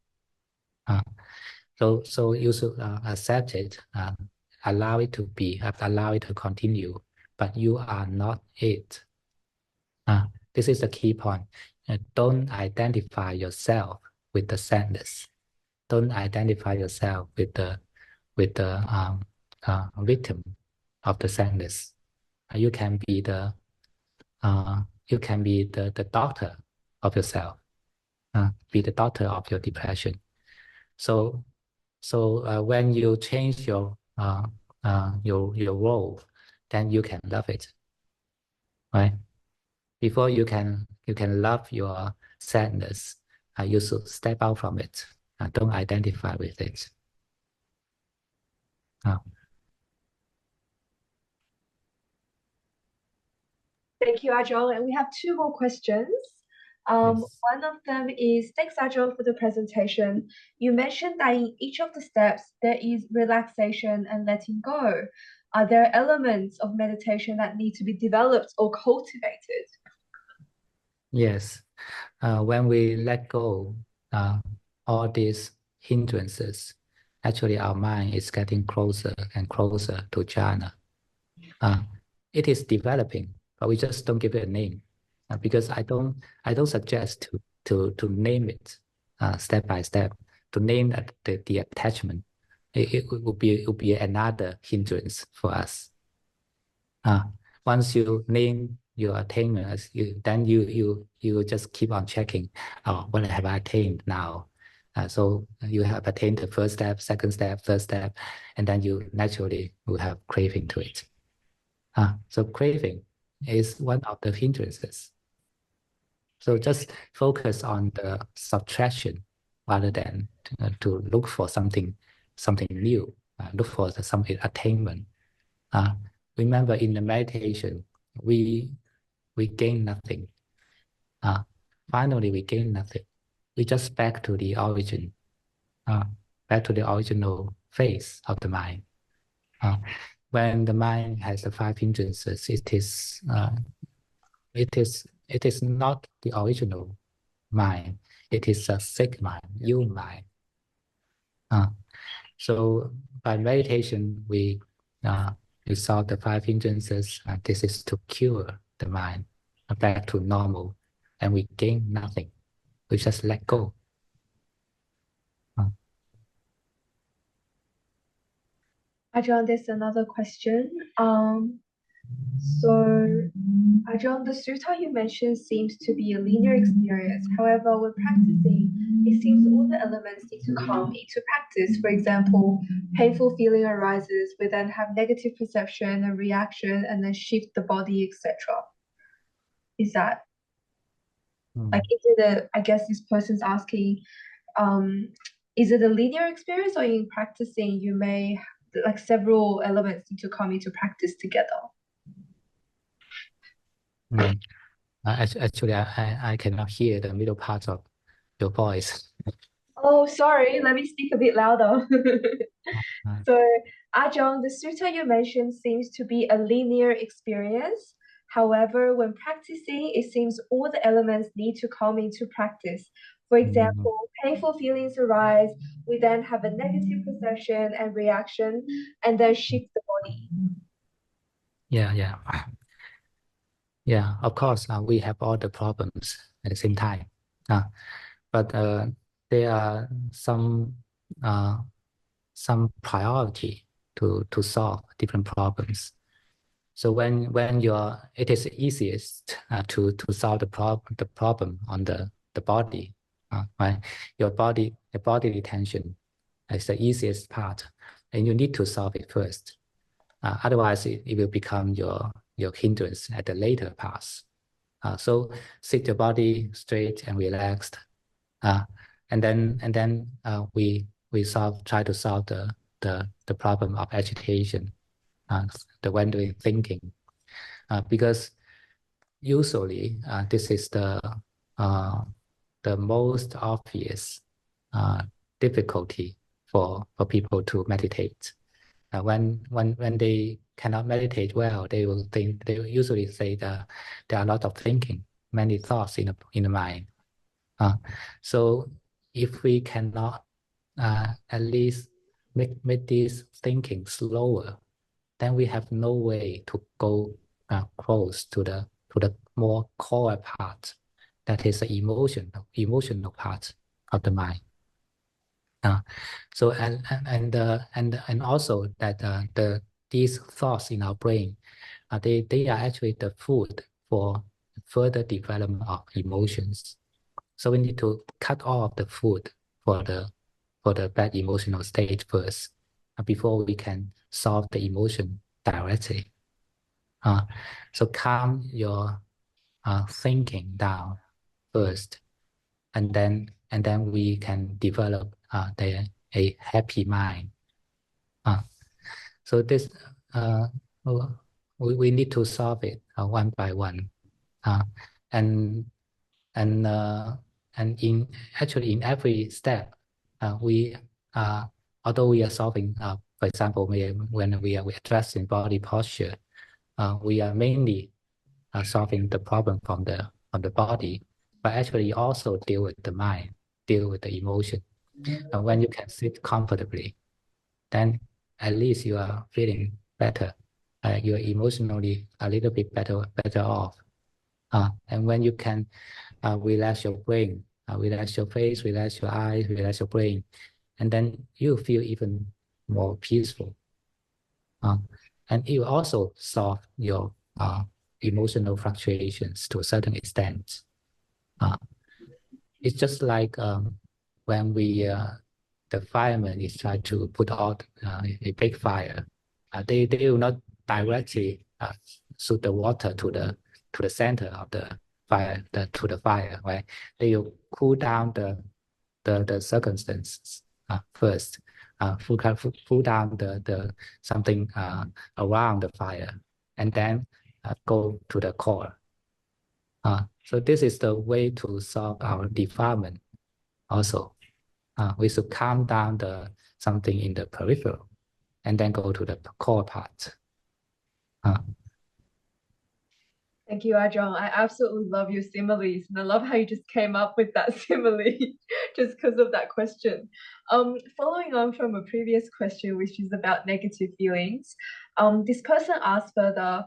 So you should accept it, allow it to be, allow it to continue, but you are not it. This is the key point. Don't identify yourself with the sadness. Don't identify yourself with the victim of the sadness. You can be the doctor of yourself. Be the doctor of your depression. So when you change your role, then you can love it, right? Before you can love your sadness, you should step out from it. Don't identify with it. Thank you, Ajahn. And we have two more questions. Yes. One of them is, thanks, Ajahn, for the presentation. You mentioned that in each of the steps, there is relaxation and letting go. Are there elements of meditation that need to be developed or cultivated? Yes. When we let go all these hindrances, actually our mind is getting closer and closer to jhana. It is developing, but we just don't give it a name, because I don't suggest to name it step by step. To name the attachment, it would be another hindrance for us. Once you name your attainments, then you just keep on checking. Oh, what have I attained now? So you have attained the first step, second step, third step, and then you naturally will have craving to it. So craving is one of the hindrances. So just focus on the subtraction rather than to look for something new, look for some attainment. Remember, in the meditation, we gain nothing. Finally, we gain nothing. We just back to the origin, back to the original phase of the mind. When the mind has the five hindrances, it is not the original mind. It is a sick mind, ill mind. So by meditation, we solve the five hindrances. This is to cure the mind back to normal, and we gain nothing. We just let go. Ajahn, there's another question. So, Ajahn, the sutta you mentioned seems to be a linear experience. However, when practicing, it seems all the elements need to come into practice. For example, painful feeling arises, we then have negative perception and reaction, and then shift the body, etc. Is that like, is it I guess this person's asking, is it a linear experience, or in practicing you may like several elements need to come into practice together? Actually, I cannot hear the middle part of your voice. Oh, sorry, let me speak a bit louder. Uh, So, Ajahn, the sutta you mentioned seems to be a linear experience. However, when practicing, it seems all the elements need to come into practice. For example, painful feelings arise, we then have a negative perception and reaction, and then shift the body. Yeah. Of course, we have all the problems at the same time. But there are some priority to solve different problems. So when it is easiest to solve the problem on the body, right? Your bodily tension is the easiest part, and you need to solve it first. Otherwise, it will become your hindrance at the later parts. So sit your body straight and relaxed, and then we try to solve the problem of agitation, the wandering thinking, because usually this is the most obvious difficulty for people to meditate. When they cannot meditate well, they will usually say that there are a lot of thinking, many thoughts in the mind. So if we cannot at least make this thinking slower, then we have no way to go close to the more core part, that is the emotional part of the mind. So and also that these thoughts in our brain, they are actually the food for further development of emotions. So we need to cut off the food for the bad emotional state first, before we can solve the emotion directly. So calm your thinking down first, and then we can develop a happy mind. So this we need to solve it one by one, and in every step, we although we are solving, for example, when we are addressing body posture, we are mainly solving the problem from the body, but actually also deal with the mind, deal with the emotion. And when you can sit comfortably, then at least you are feeling better. You're emotionally a little bit better off. And when you can relax your brain, relax your face, relax your eyes, relax your brain, and then you feel even more peaceful. And it will also solve your emotional fluctuations to a certain extent. It's just like when the fireman is trying to put out a big fire. They will not directly shoot the water to the center of the fire, to the fire, right? They will cool down the circumstances first, cool down the something around the fire, and then go to the core. So this is the way to solve our defilement also. We should calm down something in the peripheral, and then go to the core part. Thank you, Ajahn. I absolutely love your similes, and I love how you just came up with that simile just because of that question. Following on from a previous question, which is about negative feelings, this person asked further,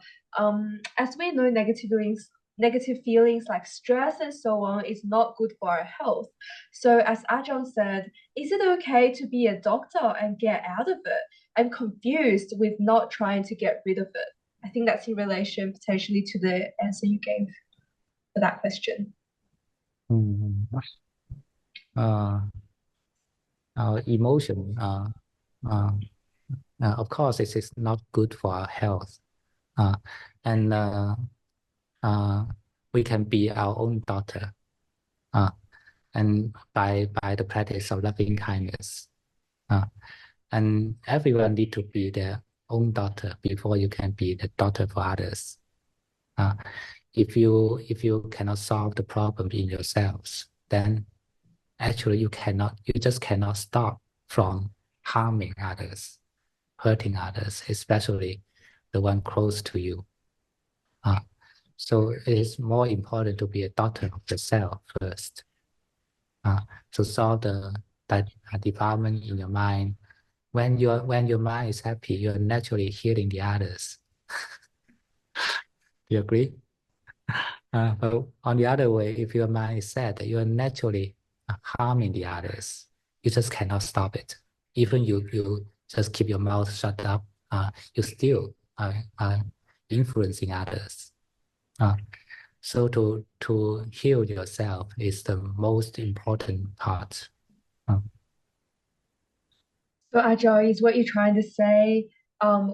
as we know, negative feelings like stress and so on is not good for our health. So as Ajahn said, is it okay to be a doctor and get out of it? I'm confused with not trying to get rid of it. I think that's in relation potentially to the answer you gave for that question. Our emotion, of course, it is not good for our health, and we can be our own doctor, and by the practice of loving kindness, and everyone need to be their own doctor before you can be the doctor for others. If you cannot solve the problem in yourselves, then actually you just cannot stop from harming others, hurting others, especially the one close to you. So it is more important to be a doctor of yourself first. To solve that defilement in your mind. When your mind is happy, you're naturally healing the others. Do you agree? But on the other way, if your mind is sad, you are naturally harming the others. You just cannot stop it. Even you just keep your mouth shut up, you still are influencing others. So to heal yourself is the most important part. So Agile, is what you're trying to say,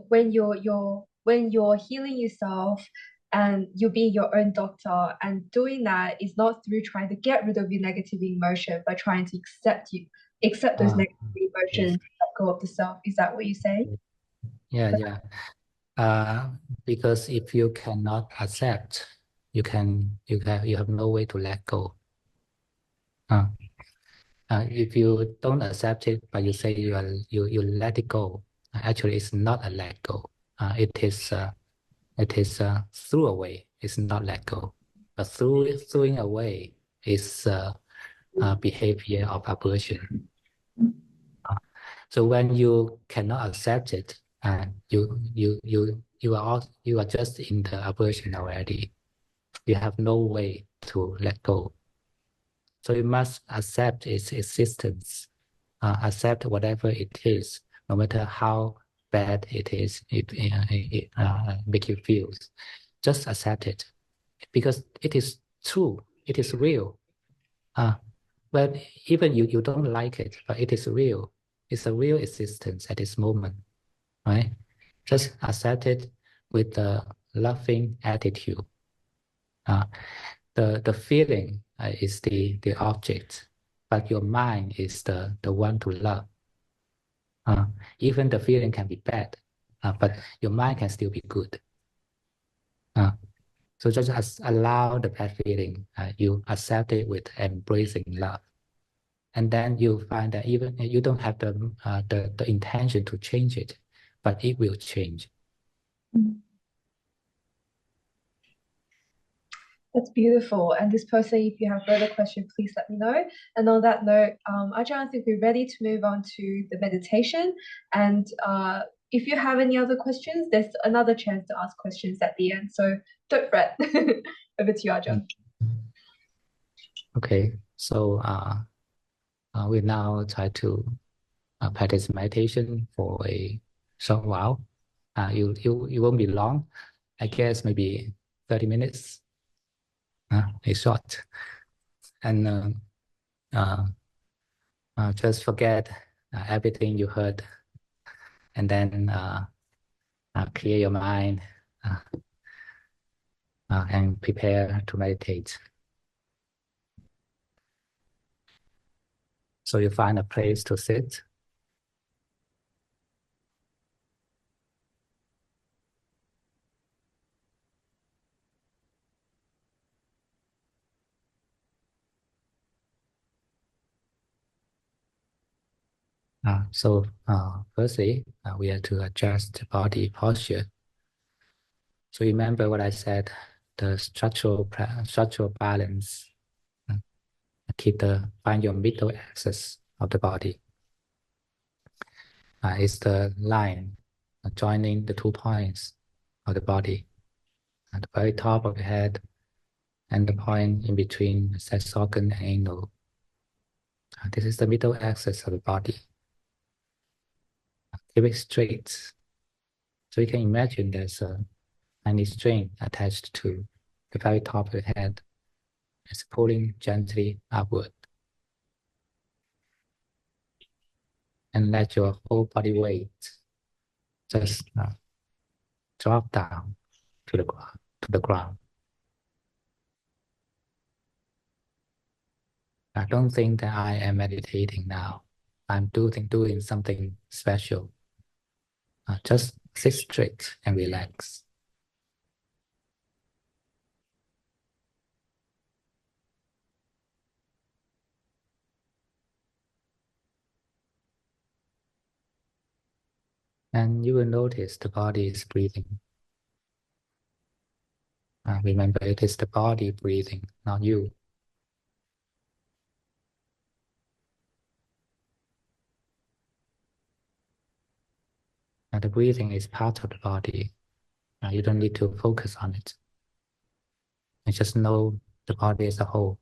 when you're healing yourself and you're being your own doctor, and doing that is not through trying to get rid of your negative emotion, but trying to accept those Uh, negative emotions, yes. let go of the self. Is that what you say? Yeah. Because if you cannot accept, you have no way to let go. If you don't accept it, but you say you let it go, actually it's not a let go. It is threw away. It's not let go. But throwing away is a behavior of aversion. So when you cannot accept it, you are just in the aversion already. You have no way to let go. So you must accept its existence, accept whatever it is, no matter how bad it is, it make you feel. Just accept it, because it is true, it is real. But even you don't like it, but it is real. It's a real existence at this moment, right? Just accept it with a loving attitude. The feeling is the object, but your mind is the one to love. Even the feeling can be bad, but your mind can still be good. So just allow the bad feeling. You accept it with embracing love, and then you find that even you don't have the intention to change it, but it will change. That's beautiful. And this person, if you have further questions, please let me know. And on that note, Ajahn, I think we're ready to move on to the meditation. And if you have any other questions, there's another chance to ask questions at the end. So don't fret. Over to you, Ajahn. Okay, so we now try to practice meditation for a short while. You won't be long. I guess maybe 30 minutes. It's short. And just forget everything you heard, and then clear your mind and prepare to meditate. So you find a place to sit. Firstly, we have to adjust the body posture. So remember what I said, the structural balance. Find your middle axis of the body. It's the line joining the 2 points of the body, at the very top of the head, and the point in between the sex organ and anal. This is the middle axis of the body. Keep it straight. So you can imagine there's a tiny string attached to the very top of the head. It's pulling gently upward. And let your whole body weight just drop down to the ground. I don't think that I am meditating now. I'm doing something special. Just sit straight and relax. And you will notice the body is breathing. Remember, it is the body breathing, not you. The breathing is part of the body. You don't need to focus on it. and just know the body as a whole.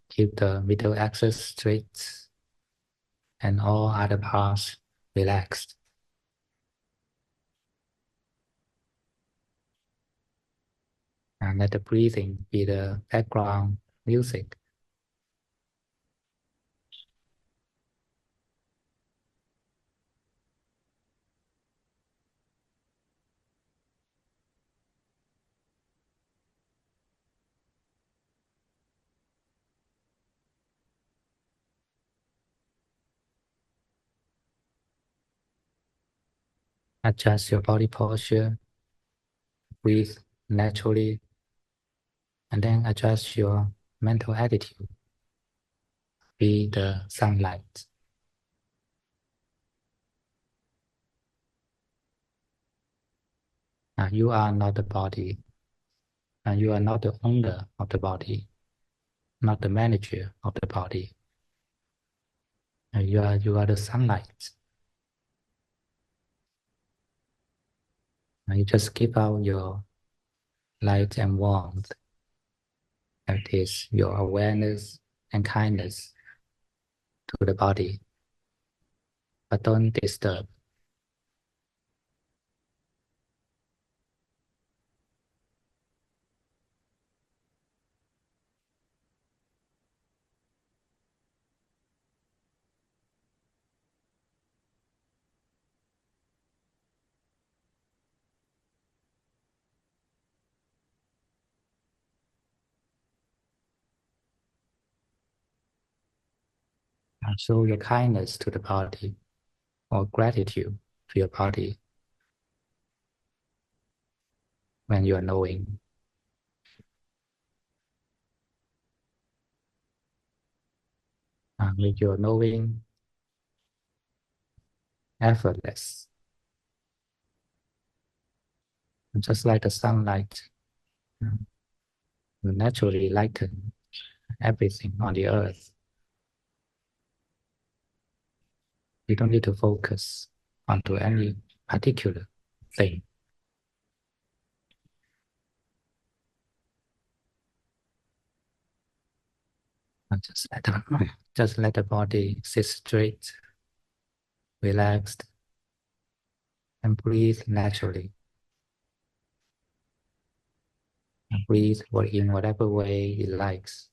Keep the middle axis straight and all other parts relaxed. And let the breathing be the background music. Adjust your body posture, breathe naturally, and then adjust your mental attitude. Be the sunlight. You are not the body, and you are not the owner of the body, not the manager of the body. You are the sunlight. You just give out your light and warmth. That is your awareness and kindness to the body. But don't disturb. Show your kindness to the body or gratitude to your body when you are knowing. Make your knowing effortless. And just like the sunlight, you naturally lighten everything on the earth. You don't need to focus onto any particular thing. And just let the body sit straight, relaxed, and breathe naturally. And breathe in whatever way it likes,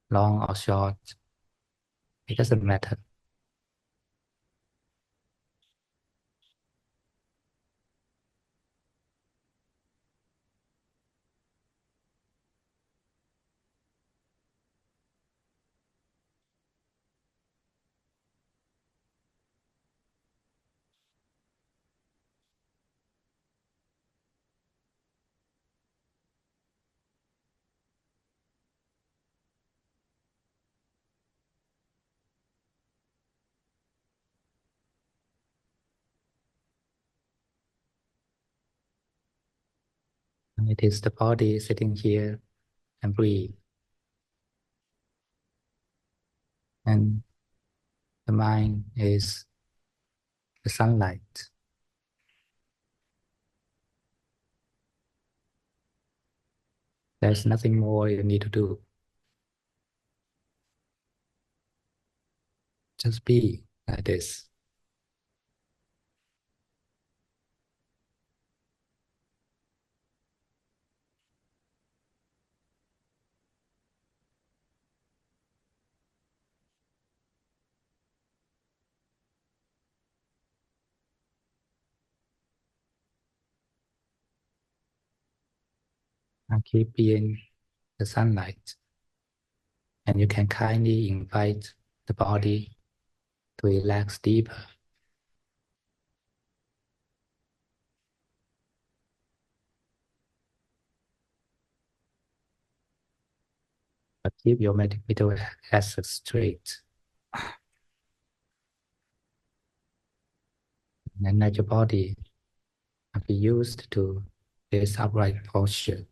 long or short, it doesn't matter. And it is the body sitting here and breathe. And the mind is the sunlight. There's nothing more you need to do. Just be like this. And keep being the sunlight. And you can kindly invite the body to relax deeper. But keep your middle axis straight. And let your body be used to this upright posture.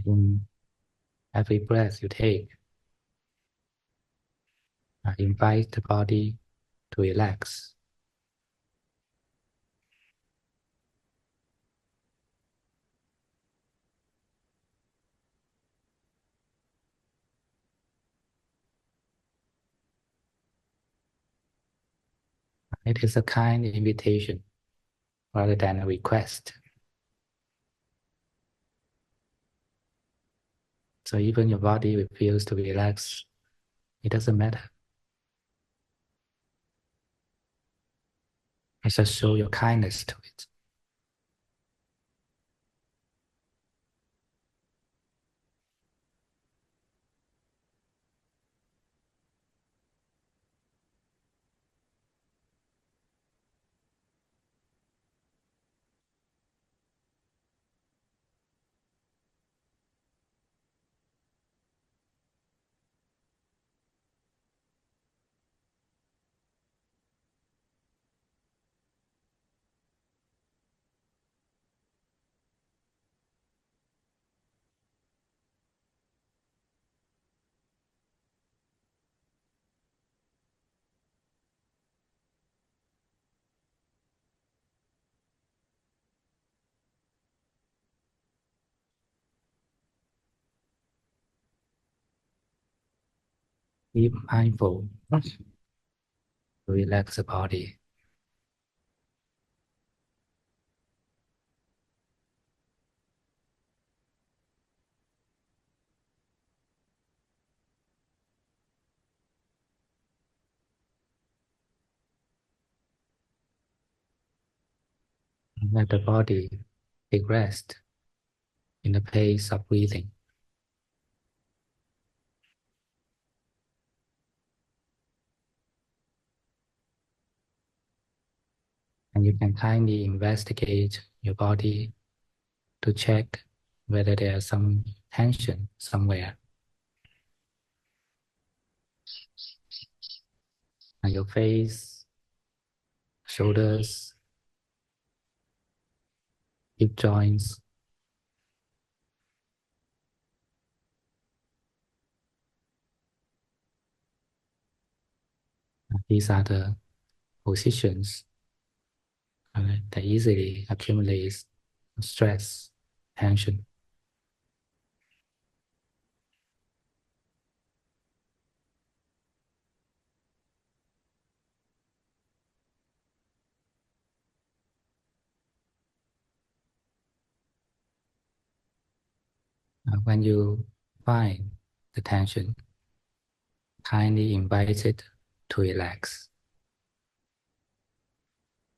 In every breath you take, invite the body to relax. It is a kind invitation rather than a request. So even your body refuses to relax, it doesn't matter. Just show your kindness to it. Be mindful to relax the body. Let the body take rest in the pace of breathing. And you can kindly investigate your body to check whether there's some tension somewhere. And your face, shoulders, hip joints. These are the positions that easily accumulates stress, tension. When you find the tension, kindly invite it to relax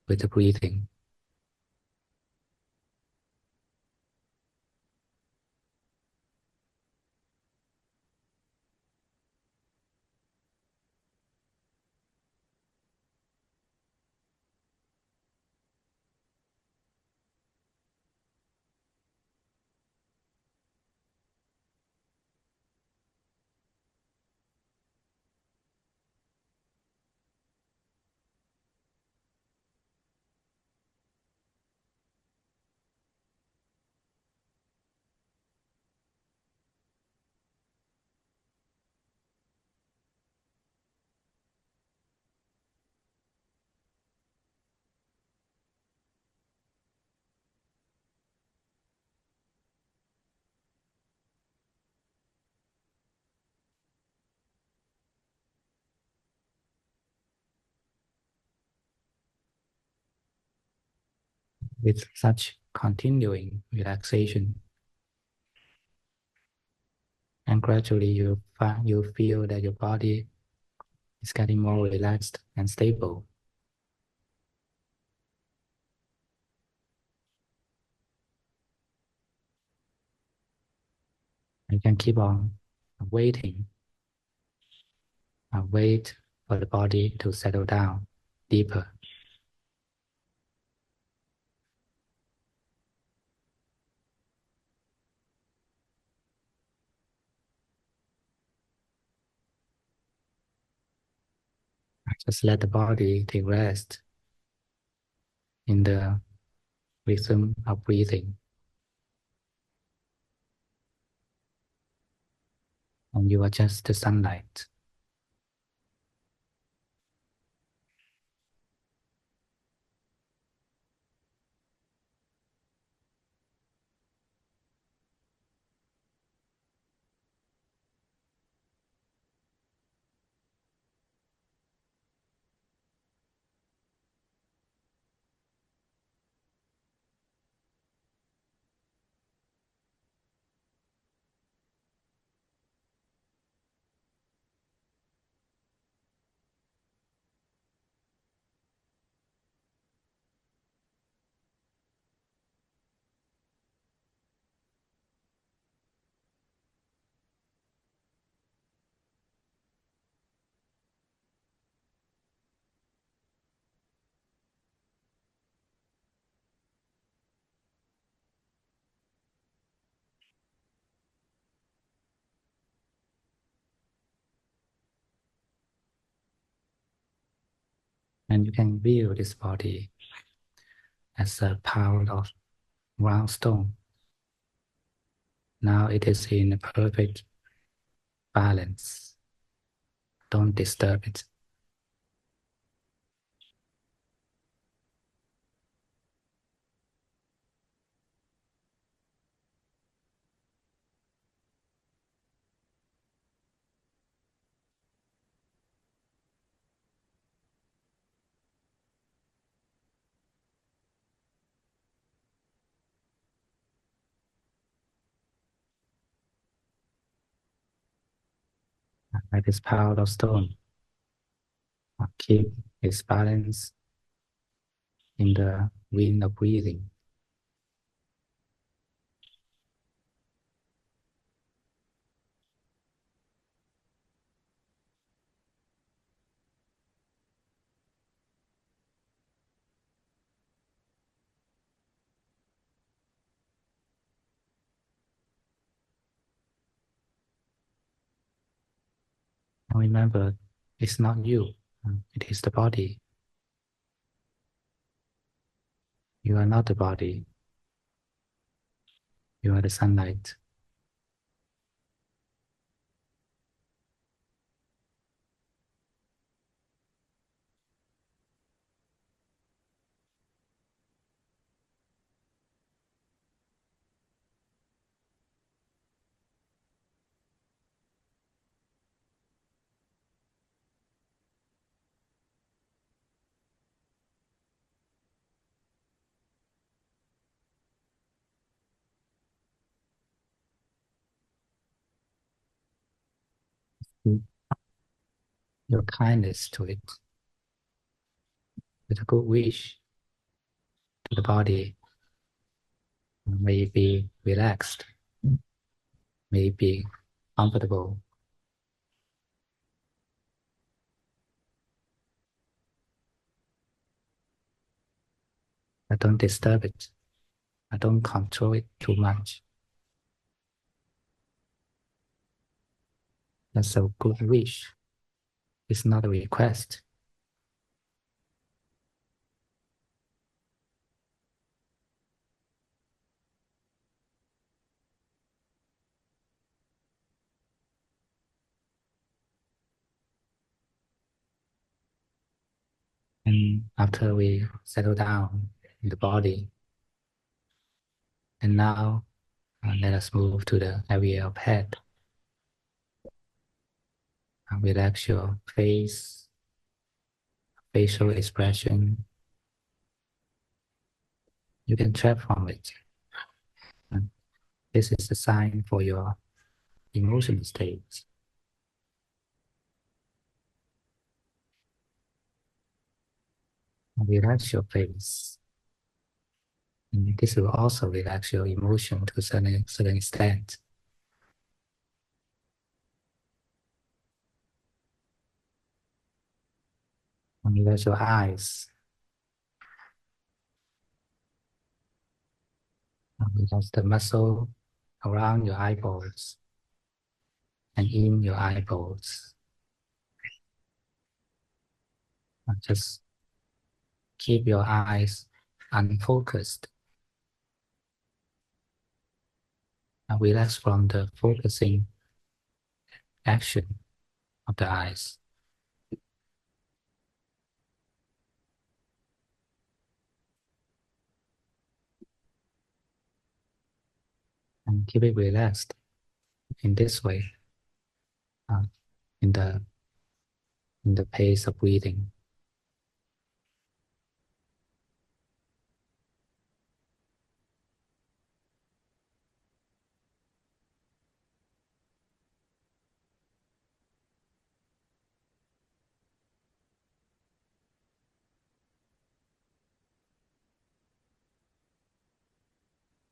with the breathing. With such continuing relaxation, and gradually you feel that your body is getting more relaxed and stable. You can keep on waiting, wait for the body to settle down deeper. Just let the body take rest in the rhythm of breathing. and you are just the sunlight. And you can view this body as a pile of round stone. Now it is in a perfect balance. Don't disturb it. Like this pile of stone. Keep its balance in the wind of breathing. And remember, it's not you. It is the body. You are not the body. You are the sunlight. Your kindness to it, with a good wish to the body, may be relaxed, may be comfortable. But don't disturb it. Don't control it too much. That's a good wish. It's not a request. And after we settle down in the body, and now let us move to the area of head. Relax your face, facial expression. You can transform it. And this is a sign for your emotional state. Relax your face. And this will also relax your emotion to a certain extent. And relax your eyes. And relax the muscle around your eyeballs and in your eyeballs. And just keep your eyes unfocused. And relax from the focusing action of the eyes. And keep it relaxed in this way, uh, in the pace of breathing.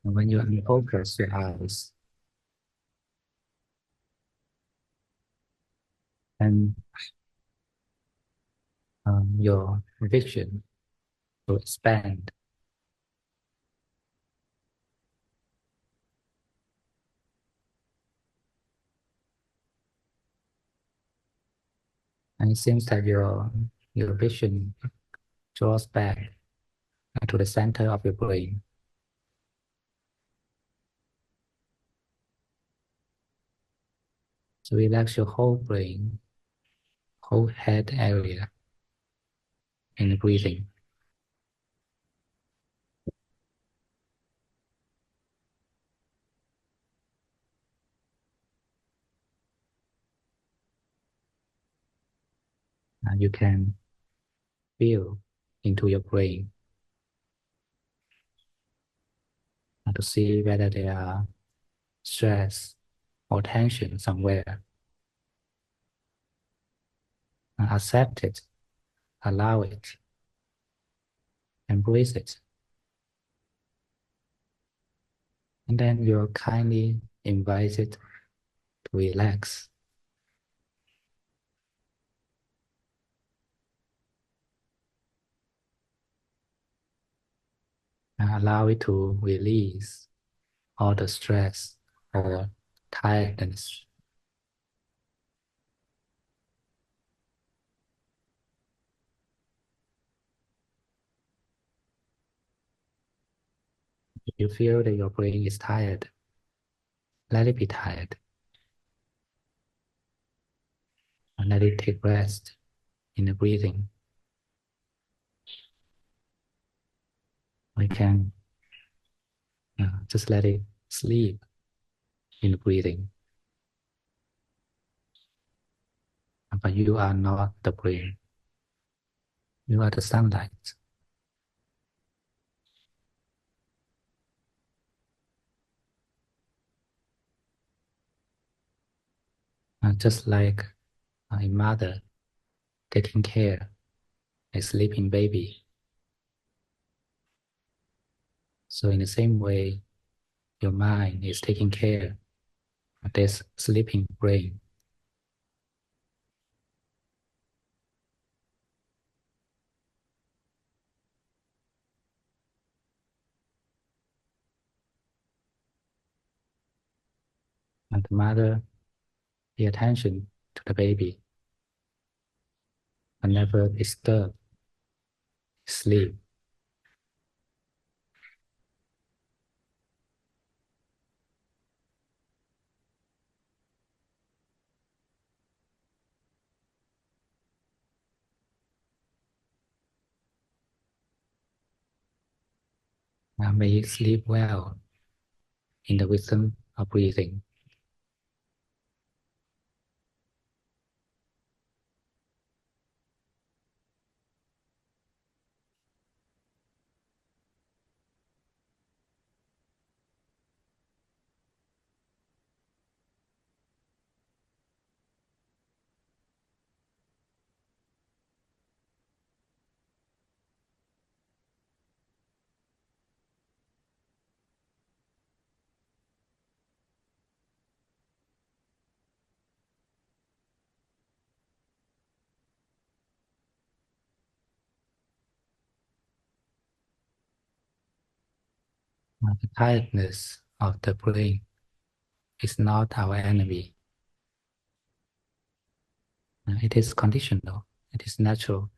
And when you unfocus your eyes, and your vision will expand. And it seems that your vision draws back to the center of your brain. So relax your whole brain, whole head area in the breathing. And you can feel into your brain to see whether there are stress or tension somewhere. Accept it, allow it, embrace it. And then you're kindly invited to relax. And allow it to release all the stress or tiredness. If you feel that your brain is tired, let it be tired. And let it take rest in the breathing. We can just let it sleep in the breathing. But you are not the brain. You are the sunlight. Just like a mother taking care of a sleeping baby. So in the same way, your mind is taking care of this sleeping brain. And the mother pay attention to the baby and never disturb sleep. May you sleep well in the wisdom of breathing. The tiredness of the brain is not our enemy. It is conditional. It is natural.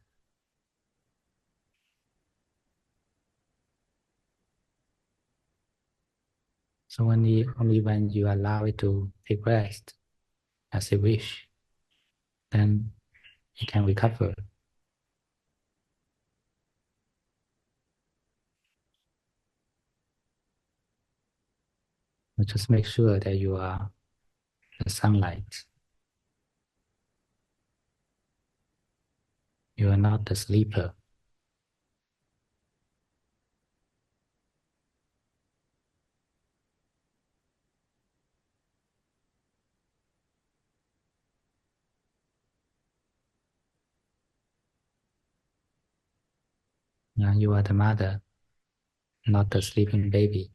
So only when you allow it to take rest, as he wish, then he can recover. But just make sure that you are the sunlight. You are not the sleeper. Yeah, you are the mother, not the sleeping baby.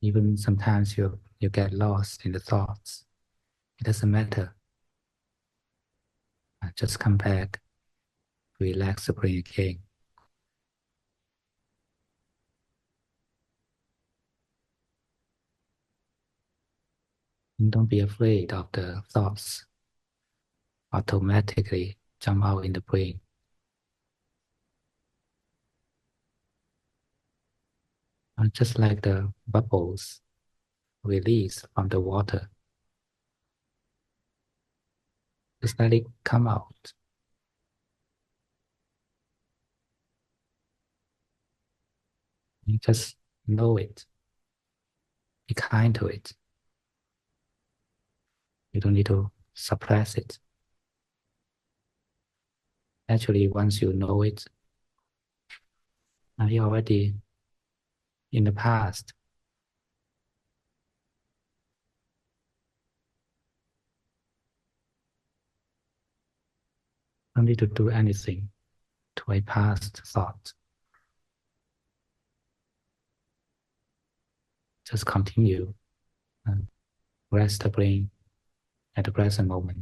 Even sometimes you get lost in the thoughts. It doesn't matter. Just come back, relax the brain again. And don't be afraid of the thoughts automatically jump out in the brain. Just like the bubbles release from the water. Just let it come out. You just know it. Be kind to it. You don't need to suppress it. Actually, once you know it, you're already in the past. Don't need to do anything to a past thought. Just continue and rest the brain at the present moment.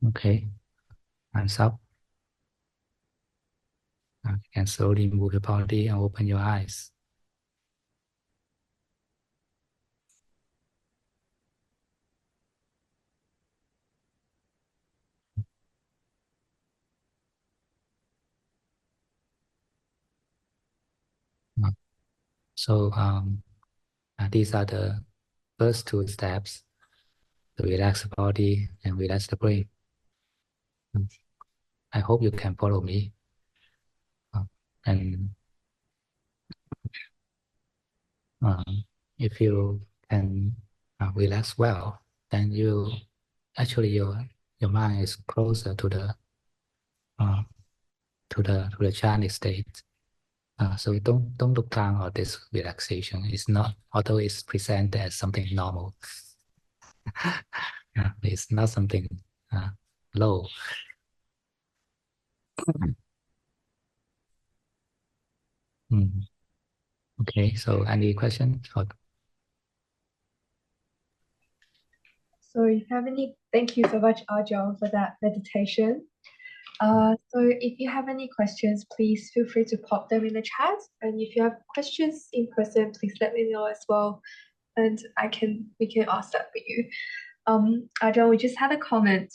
Okay, hands up. You can slowly move your body and open your eyes. So these are the first two steps to relax the body and relax the brain. I hope you can follow me. And if you can relax well, then you actually your mind is closer to the Chinese state. So don't look down on this relaxation. It's not, although it's presented as something normal. It's not something low. Okay, so any questions? So if you have any, thank you so much, Ajahn, for that meditation. So if you have any questions, please feel free to pop them in the chat. And if you have questions in person, please let me know as well. And we can ask that for you. Ajahn, we just had a comment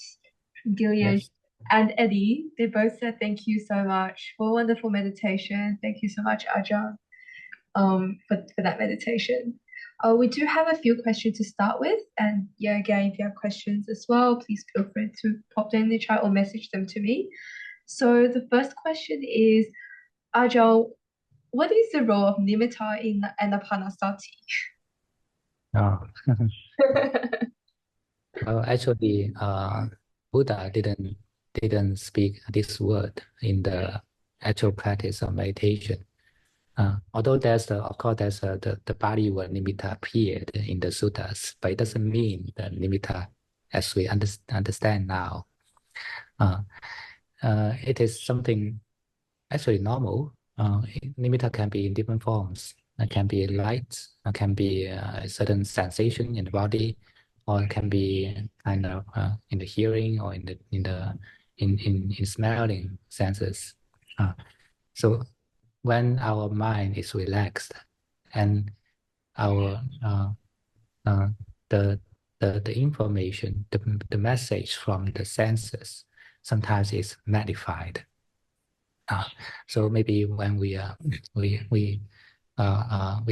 from Gillian Yes. and Eddie. They both said thank you so much for a wonderful meditation. Thank you so much, Ajahn, for that meditation. We do have a few questions to start with, and yeah, again, if you have questions as well, please feel free to pop them in the chat or message them to me. So the first question is, Ajahn, what is the role of nimitta in Anapanasati? Oh. Well, actually, Buddha didn't speak this word in the actual practice of meditation. Although of course, the Pali word nimitta appeared in the suttas, but it doesn't mean the nimitta as we understand now. It is something actually normal. Nimitta can be in different forms. It can be light, it can be a certain sensation in the body, or it can be kind of in the hearing or in smelling senses. So when our mind is relaxed and our the information, the message from the senses sometimes is magnified. So maybe when we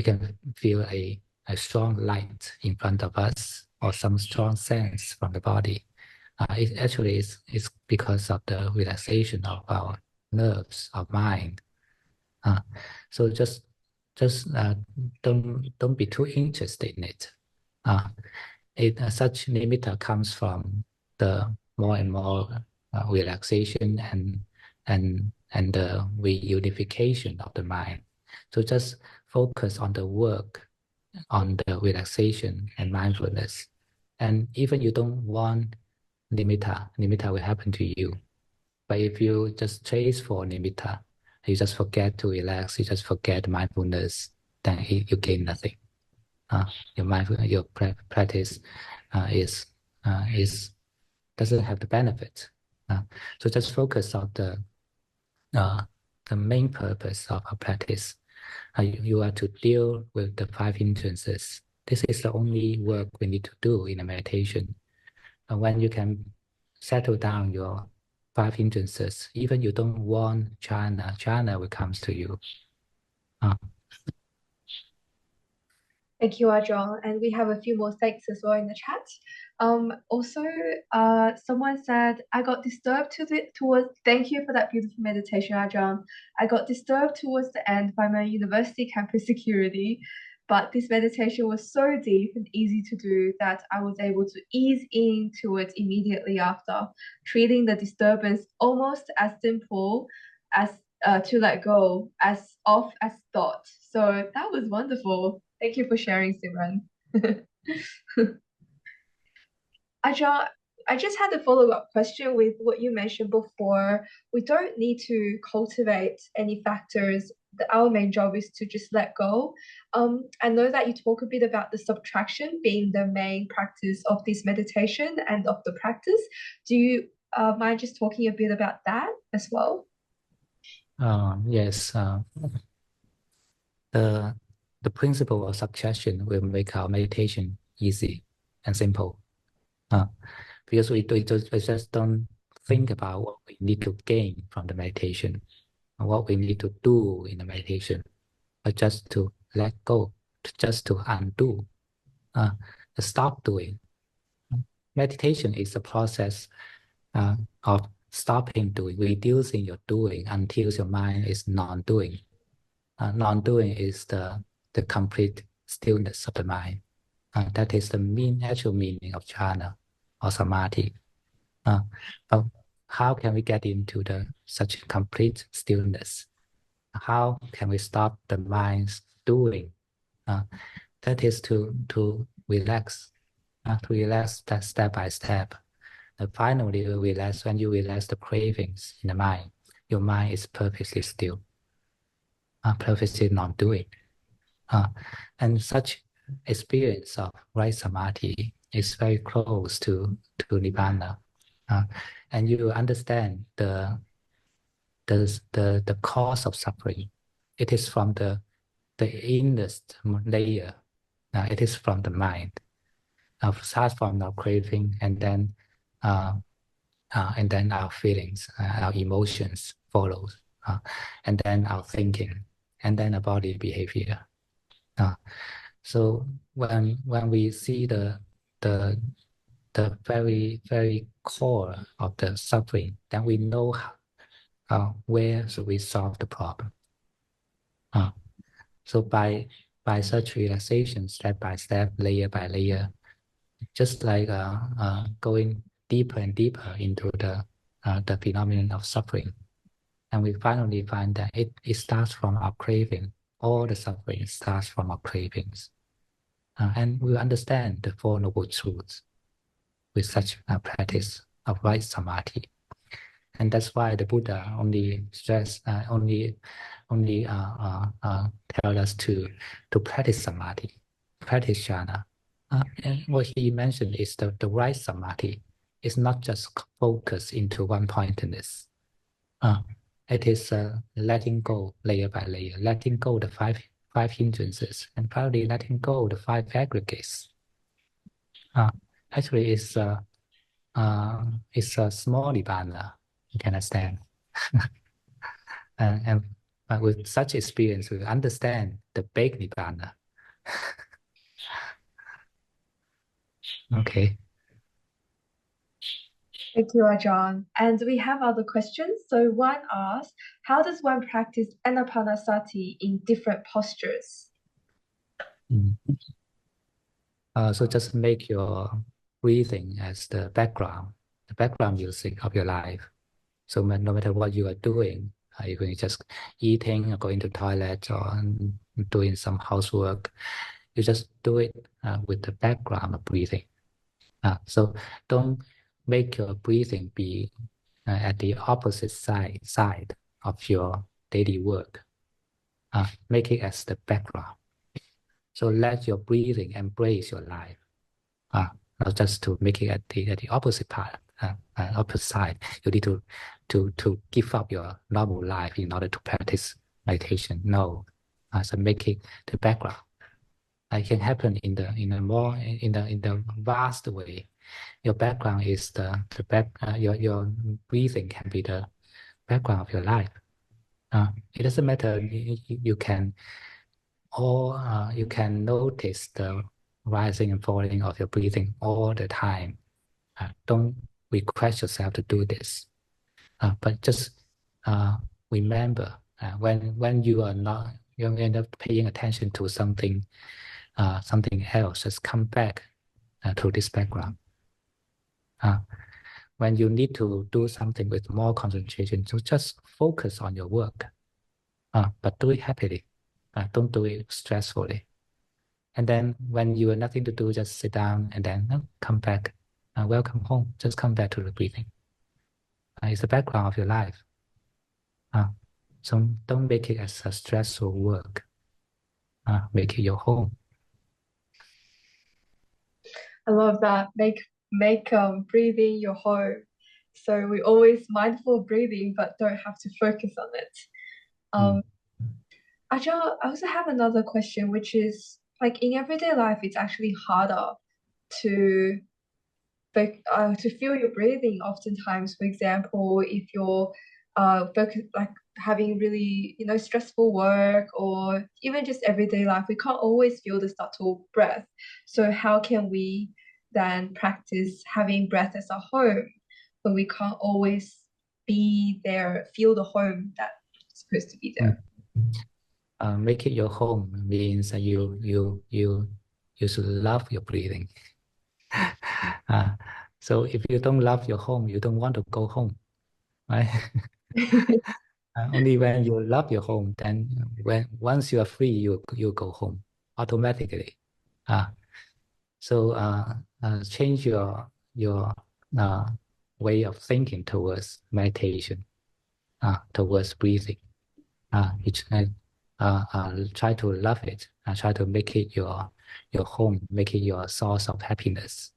can feel a strong light in front of us or some strong sense from the body. It actually is because of the relaxation of our nerves, of mind. So just don't be too interested in it. Such nimitta comes from the more and more relaxation and the reunification of the mind. So just focus on the work, on the relaxation and mindfulness. And even you don't want nimitta will happen to you. But if you just chase for nimitta, you just forget to relax, you just forget mindfulness, then you gain nothing. Your practice is doesn't have the benefit. So just focus on the main purpose of our practice. You are to deal with the 5 hindrances. This is the only work we need to do in a meditation. And when you can settle down your 5 hindrances, even you don't want jhana will come to you. Thank you, Ajahn. And we have a few more thanks as well in the chat. Also, someone said, I got disturbed towards, thank you for that beautiful meditation, Ajahn. I got disturbed towards the end by my university campus security, but this meditation was so deep and easy to do that I was able to ease into it immediately after, treating the disturbance almost as simple as to let go, as off as thought. So that was wonderful. Thank you for sharing, Simran. Ajahn, I just had a follow-up question with what you mentioned before. We don't need to cultivate any factors. Our main job is to just let go. I know that you talk a bit about the subtraction being the main practice of this meditation and of the practice. mind just talking a bit about that as well? Yes. The principle of succession will make our meditation easy and simple. Because we just don't think about what we need to gain from the meditation, or what we need to do in the meditation, but just to let go, just to undo, to stop doing. Meditation is a process of stopping doing, reducing your doing until your mind is non-doing. Non-doing is the complete stillness of the mind. That is the actual meaning of jhana or samadhi. But how can we get into such complete stillness? How can we stop the mind's doing? That is to relax that step by step. Finally, you relax. When you relax the cravings in the mind, your mind is perfectly still, perfectly non-doing. And such experience of right samadhi is very close to nibbana. And you understand the cause of suffering. It is from the innerst layer. It is from the mind. Start from our craving, and then our feelings, our emotions follows, and then our thinking, and then our body behavior. So when we see the very very core of the suffering, then we know where should we solve the problem. So by such relaxation, step by step, layer by layer, just like going deeper and deeper into the phenomenon of suffering, and we finally find that it starts from our craving. All the suffering starts from our cravings, and we understand the Four Noble Truths with such a practice of right samadhi. And that's why the Buddha only tell us to practice samadhi, practice jhana. And what he mentioned is the right samadhi is not just focus into one-pointedness. It is letting go layer by layer, letting go the five hindrances, and finally letting go the five aggregates. Actually, it's a small nibbana. You can understand. And with such experience, we understand the big nibbana. Okay. Thank you, Ajahn. And we have other questions. So one asks, how does one practice anapanasati in different postures? So just make your breathing as the background music of your life. So no matter what you are doing, you're going to just eating or going to the toilet or doing some housework, you just do it with the background of breathing. So don't make your breathing be at the opposite side of your daily work. Make it as the background. So let your breathing embrace your life. Not just to make it at the opposite part, opposite side. You need to give up your normal life in order to practice meditation. No, so make it the background. It can happen in the vast way. Your background is your breathing can be the background of your life. It doesn't matter. You can notice the rising and falling of your breathing all the time. Don't request yourself to do this, but just remember when you are not, you end up paying attention to something else. Just come back to this background. When you need to do something with more concentration, so just focus on your work, but do it happily. Don't do it stressfully. And then when you have nothing to do, just sit down and then come back. Welcome home. Just come back to the breathing. It's the background of your life. So don't make it as a stressful work. Make it your home. I love that. Make breathing your home. So we're always mindful of breathing, but don't have to focus on it. Ajahn, I also have another question, which is like in everyday life, it's actually harder to feel your breathing oftentimes. For example, if you're focus, like having really stressful work or even just everyday life, we can't always feel the subtle breath. So how can we then practice having breath as a home when we can't always be there, feel the home that's supposed to be there? Make it your home means that you should love your breathing. So if you don't love your home, you don't want to go home, right? Only when you love your home, then once you are free, you go home automatically. So change your way of thinking towards meditation, towards breathing. Try to love it and try to make it your home, make it your source of happiness.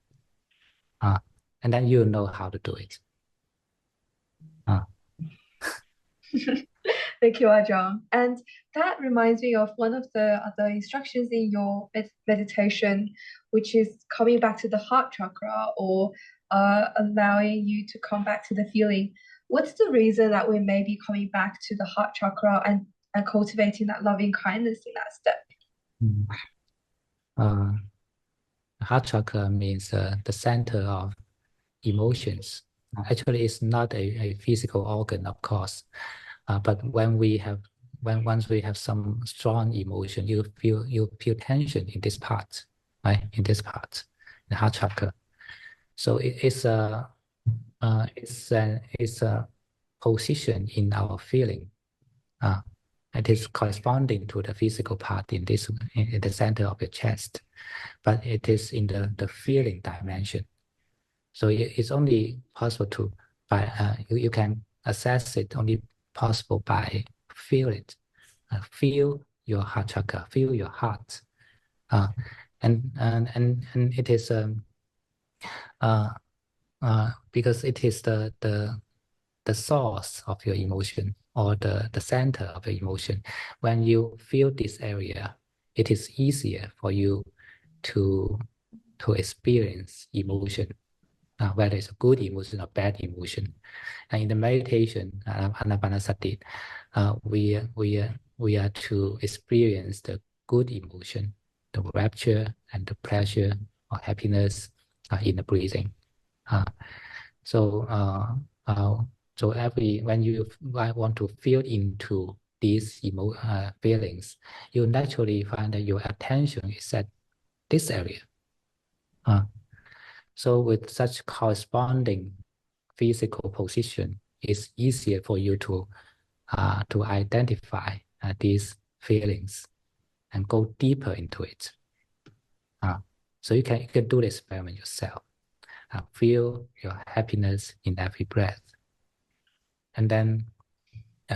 And then you know how to do it. Thank you, Ajahn. And that reminds me of one of the other instructions in your meditation, which is coming back to the heart chakra, or allowing you to come back to the feeling. What's the reason that we may be coming back to the heart chakra and cultivating that loving kindness in that step? Heart chakra means the center of emotions. Actually, it's not a physical organ, of course, but once we have some strong emotion, you feel tension in this part, right? In this part, the heart chakra. So it's a position in our feeling. It is corresponding to the physical part in the center of your chest, but it is in the feeling dimension. So it's only possible to you can assess it only possible by feel it, feel your heart chakra, feel your heart, and it is because it is the source of your emotion or the center of your emotion. When you feel this area, it is easier for you to experience emotion, whether it's a good emotion or bad emotion. And in the meditation, Anapanasati, we are to experience the good emotion, the rapture and the pleasure or happiness in the breathing. So when you want to feel into these feelings, you naturally find that your attention is at this area. So with such corresponding physical position, it's easier for you to identify these feelings and go deeper into it. So you can do the experiment yourself. Feel your happiness in every breath. And then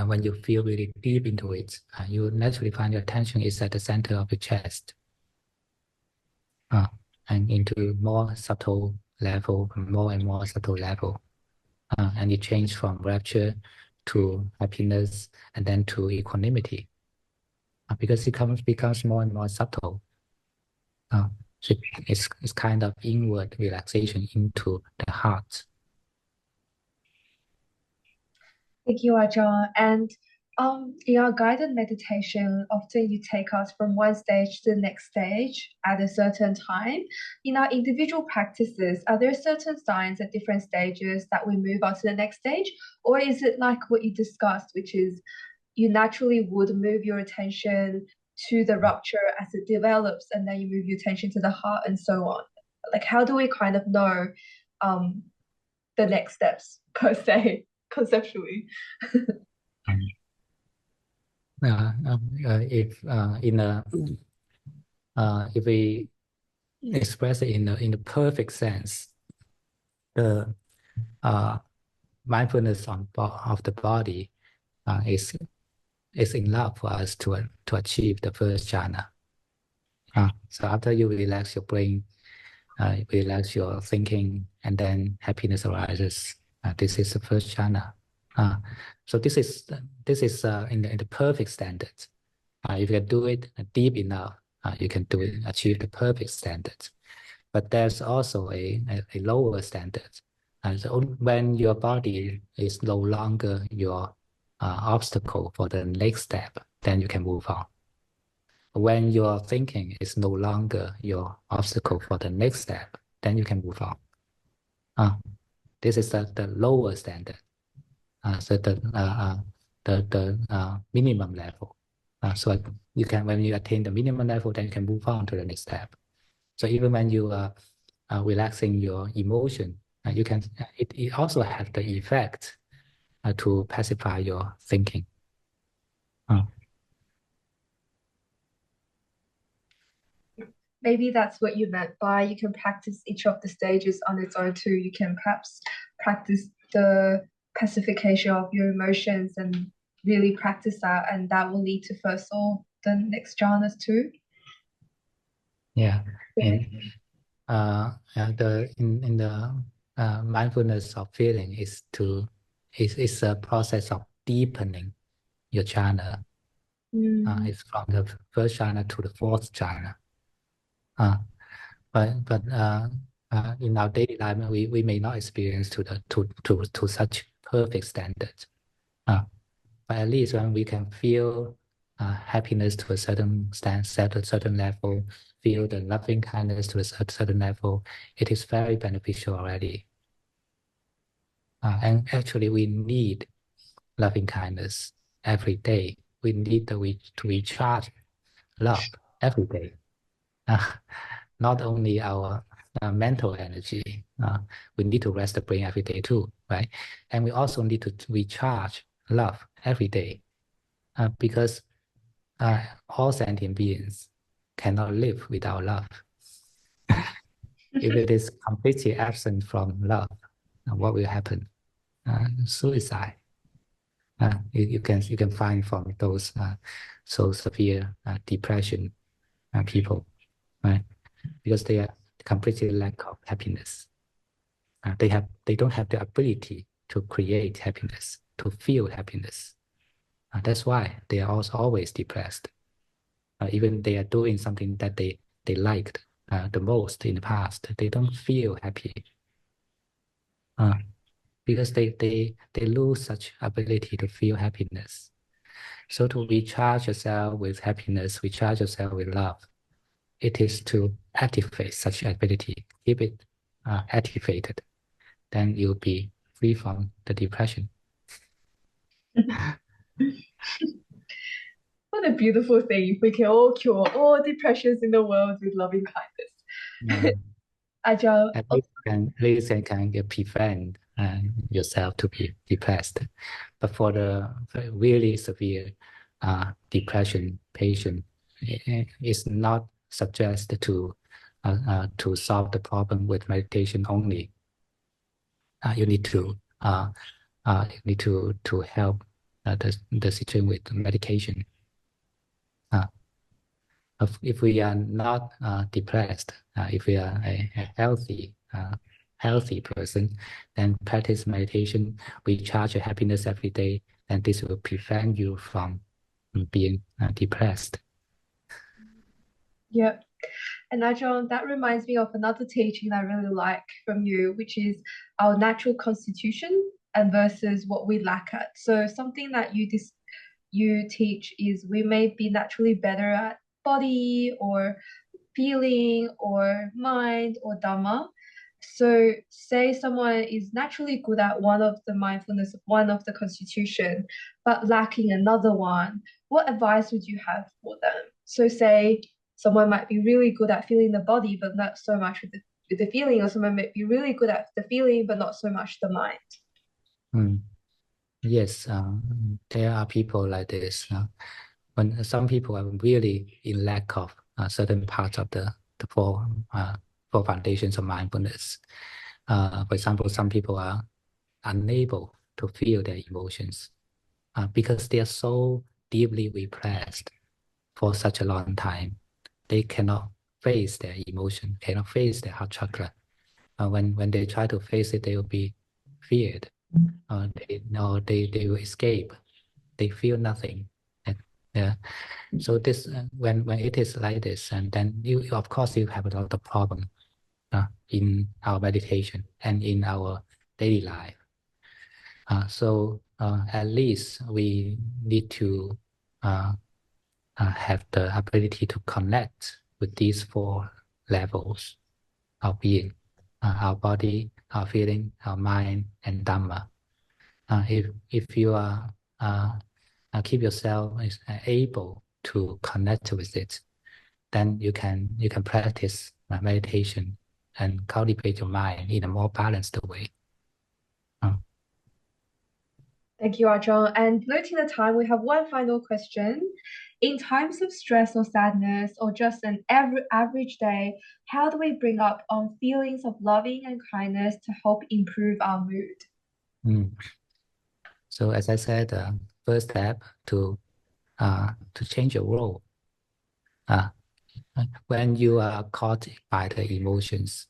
when you feel really deep into it, you naturally find your attention is at the center of your chest. And into more subtle level, more and more subtle level. And you change from rapture to happiness and then to equanimity. Because it becomes more and more subtle. So it's kind of inward relaxation into the heart. Thank you, Ajahn. And in our guided meditation, often you take us from one stage to the next stage at a certain time. In our individual practices, are there certain signs at different stages that we move on to the next stage? Or is it like what you discussed, which is you naturally would move your attention to the rupture as it develops, and then you move your attention to the heart and so on? Like, how do we kind of know the next steps, per se, conceptually? If we express it in the perfect sense, the mindfulness of the body is enough for us to achieve the first jhana. So after you relax your brain, relax your thinking, and then happiness arises. This is the first jhana. So this is in the perfect standards. If you can do it deep enough, you can achieve the perfect standards. But there's also a lower standard. So when your body is no longer your obstacle for the next step, then you can move on. When your thinking is no longer your obstacle for the next step, then you can move on. This is the lower standard. So the minimum level. So you can, when you attain the minimum level, then you can move on to the next step. So even when you are relaxing your emotion, you can. It also has the effect to pacify your thinking. Maybe that's what you meant by you can practice each of the stages on its own too. You can perhaps practice the pacification of your emotions and really practice that, and that will lead to first or the next jhanas too. Yeah. In the mindfulness of feeling is a process of deepening your jhana. It's from the first jhana to the fourth jhana. But in our daily life, we may not experience to such perfect standards. But at least when we can feel happiness to a certain certain level, feel the loving kindness to a certain level, it is very beneficial already. And actually, we need loving kindness every day. We need to recharge love every day. Not only our mental energy, we need to rest the brain every day too, right? And we also need to recharge love every day, because all sentient beings cannot live without love. If it is completely absent from love, what will happen? Suicide. You can find from those so severe depression people, right? Because they are completely lack of happiness. They don't have the ability to create happiness, to feel happiness. That's why they are also always depressed. Even they are doing something that they liked the most in the past, they don't feel happy. Because they lose such ability to feel happiness. So to recharge yourself with happiness, recharge yourself with love, it is to activate such ability, keep it activated, then you'll be free from the depression. What a beautiful thing if we can all cure all depressions in the world with loving kindness. Ajahn, At least you can prevent yourself to be depressed. But for the really severe depression patient, it's not suggested to solve the problem with meditation only. You need to help the situation with medication. If we are not depressed, if we are a healthy person, then practice meditation, recharge your happiness every day, and this will prevent you from being depressed. Yeah. And Ajahn, that reminds me of another teaching I really like from you, which is our natural constitution and versus what we lack at. So something that you teach is we may be naturally better at body or feeling or mind or dharma. So say someone is naturally good at one of the mindfulness, one of the constitution, but lacking another one, what advice would you have for them? So say someone might be really good at feeling the body, but not so much with the feeling, or someone might be really good at the feeling, but not so much the mind. Yes, there are people like this. When some people are really in lack of certain parts of the four foundations of mindfulness. For example, some people are unable to feel their emotions because they are so deeply repressed for such a long time. They cannot face their emotion, cannot face their heart chakra. When they try to face it, they will be feared. they will escape. They feel nothing. And, so this when it is like this, and then you of course you have a lot of problem in our meditation and in our daily life. So at least we need to have the ability to connect with these four levels of being: our body, our feeling, our mind, and dharma. If you are keep yourself able to connect with it, then you can practice meditation and cultivate your mind in a more balanced way. Thank you, Ajahn. And noting the time, we have one final question. In times of stress or sadness, or just an average day, how do we bring up on feelings of loving and kindness to help improve our mood? So as I said, first step to change your role. When you are caught by the emotions,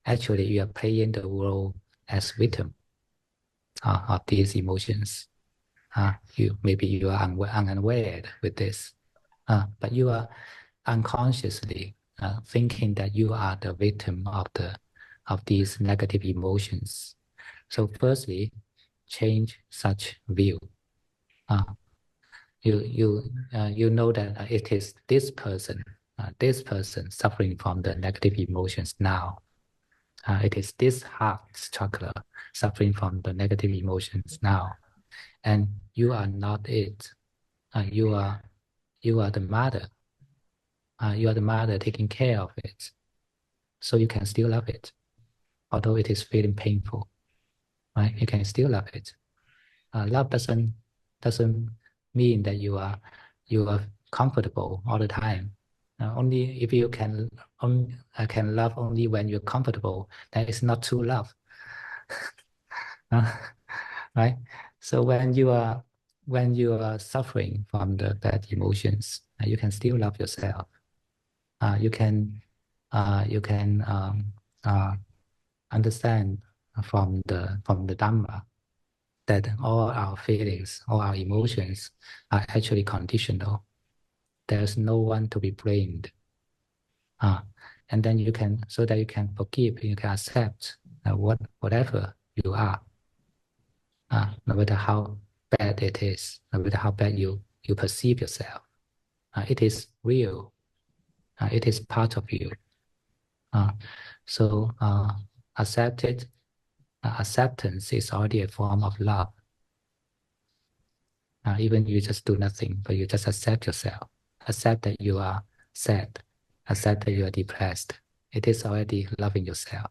actually you are playing the role as victim of these emotions. Maybe you are unaware with this, but you are unconsciously thinking that you are the victim of these negative emotions. So firstly, change such view. You know that it is this person suffering from the negative emotions now. It is this heart struggler suffering from the negative emotions now, and you are not it. You are the mother. You are the mother taking care of it, so you can still love it, although it is feeling painful. Right? You can still love it. Love doesn't mean that you are comfortable all the time. Only if you can love only when you're comfortable, then it's not true love. Right? So when you are suffering from the bad emotions, you can still love yourself. You can understand from the Dhamma that all our feelings, all our emotions are actually conditional. There's no one to be blamed. And then you can, so that you can forgive, you can accept whatever you are, no matter how bad it is, no matter how bad you perceive yourself. It is real. It is part of you. So accept it. Acceptance is already a form of love. Even you just do nothing, but you just accept yourself. Accept that you are sad. Accept that you are depressed. It is already loving yourself.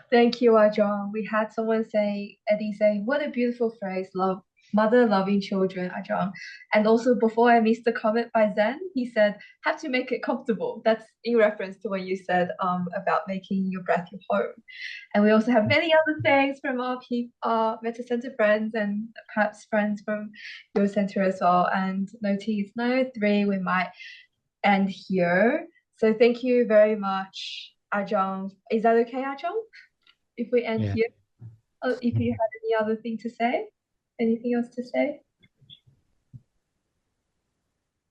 Thank you, Ajahn. We had someone say, Eddie say, what a beautiful phrase, love, mother loving children, Ajahn. And also before I missed the comment by Zen, he said, have to make it comfortable. That's in reference to what you said about making your breath your home. And we also have many other things from our Metta Center friends and perhaps friends from your center as well. And noting it's 9:03, we might end here. So thank you very much, Ajahn. Is that okay, Ajahn? If we end here, if you had any other thing to say, anything else to say?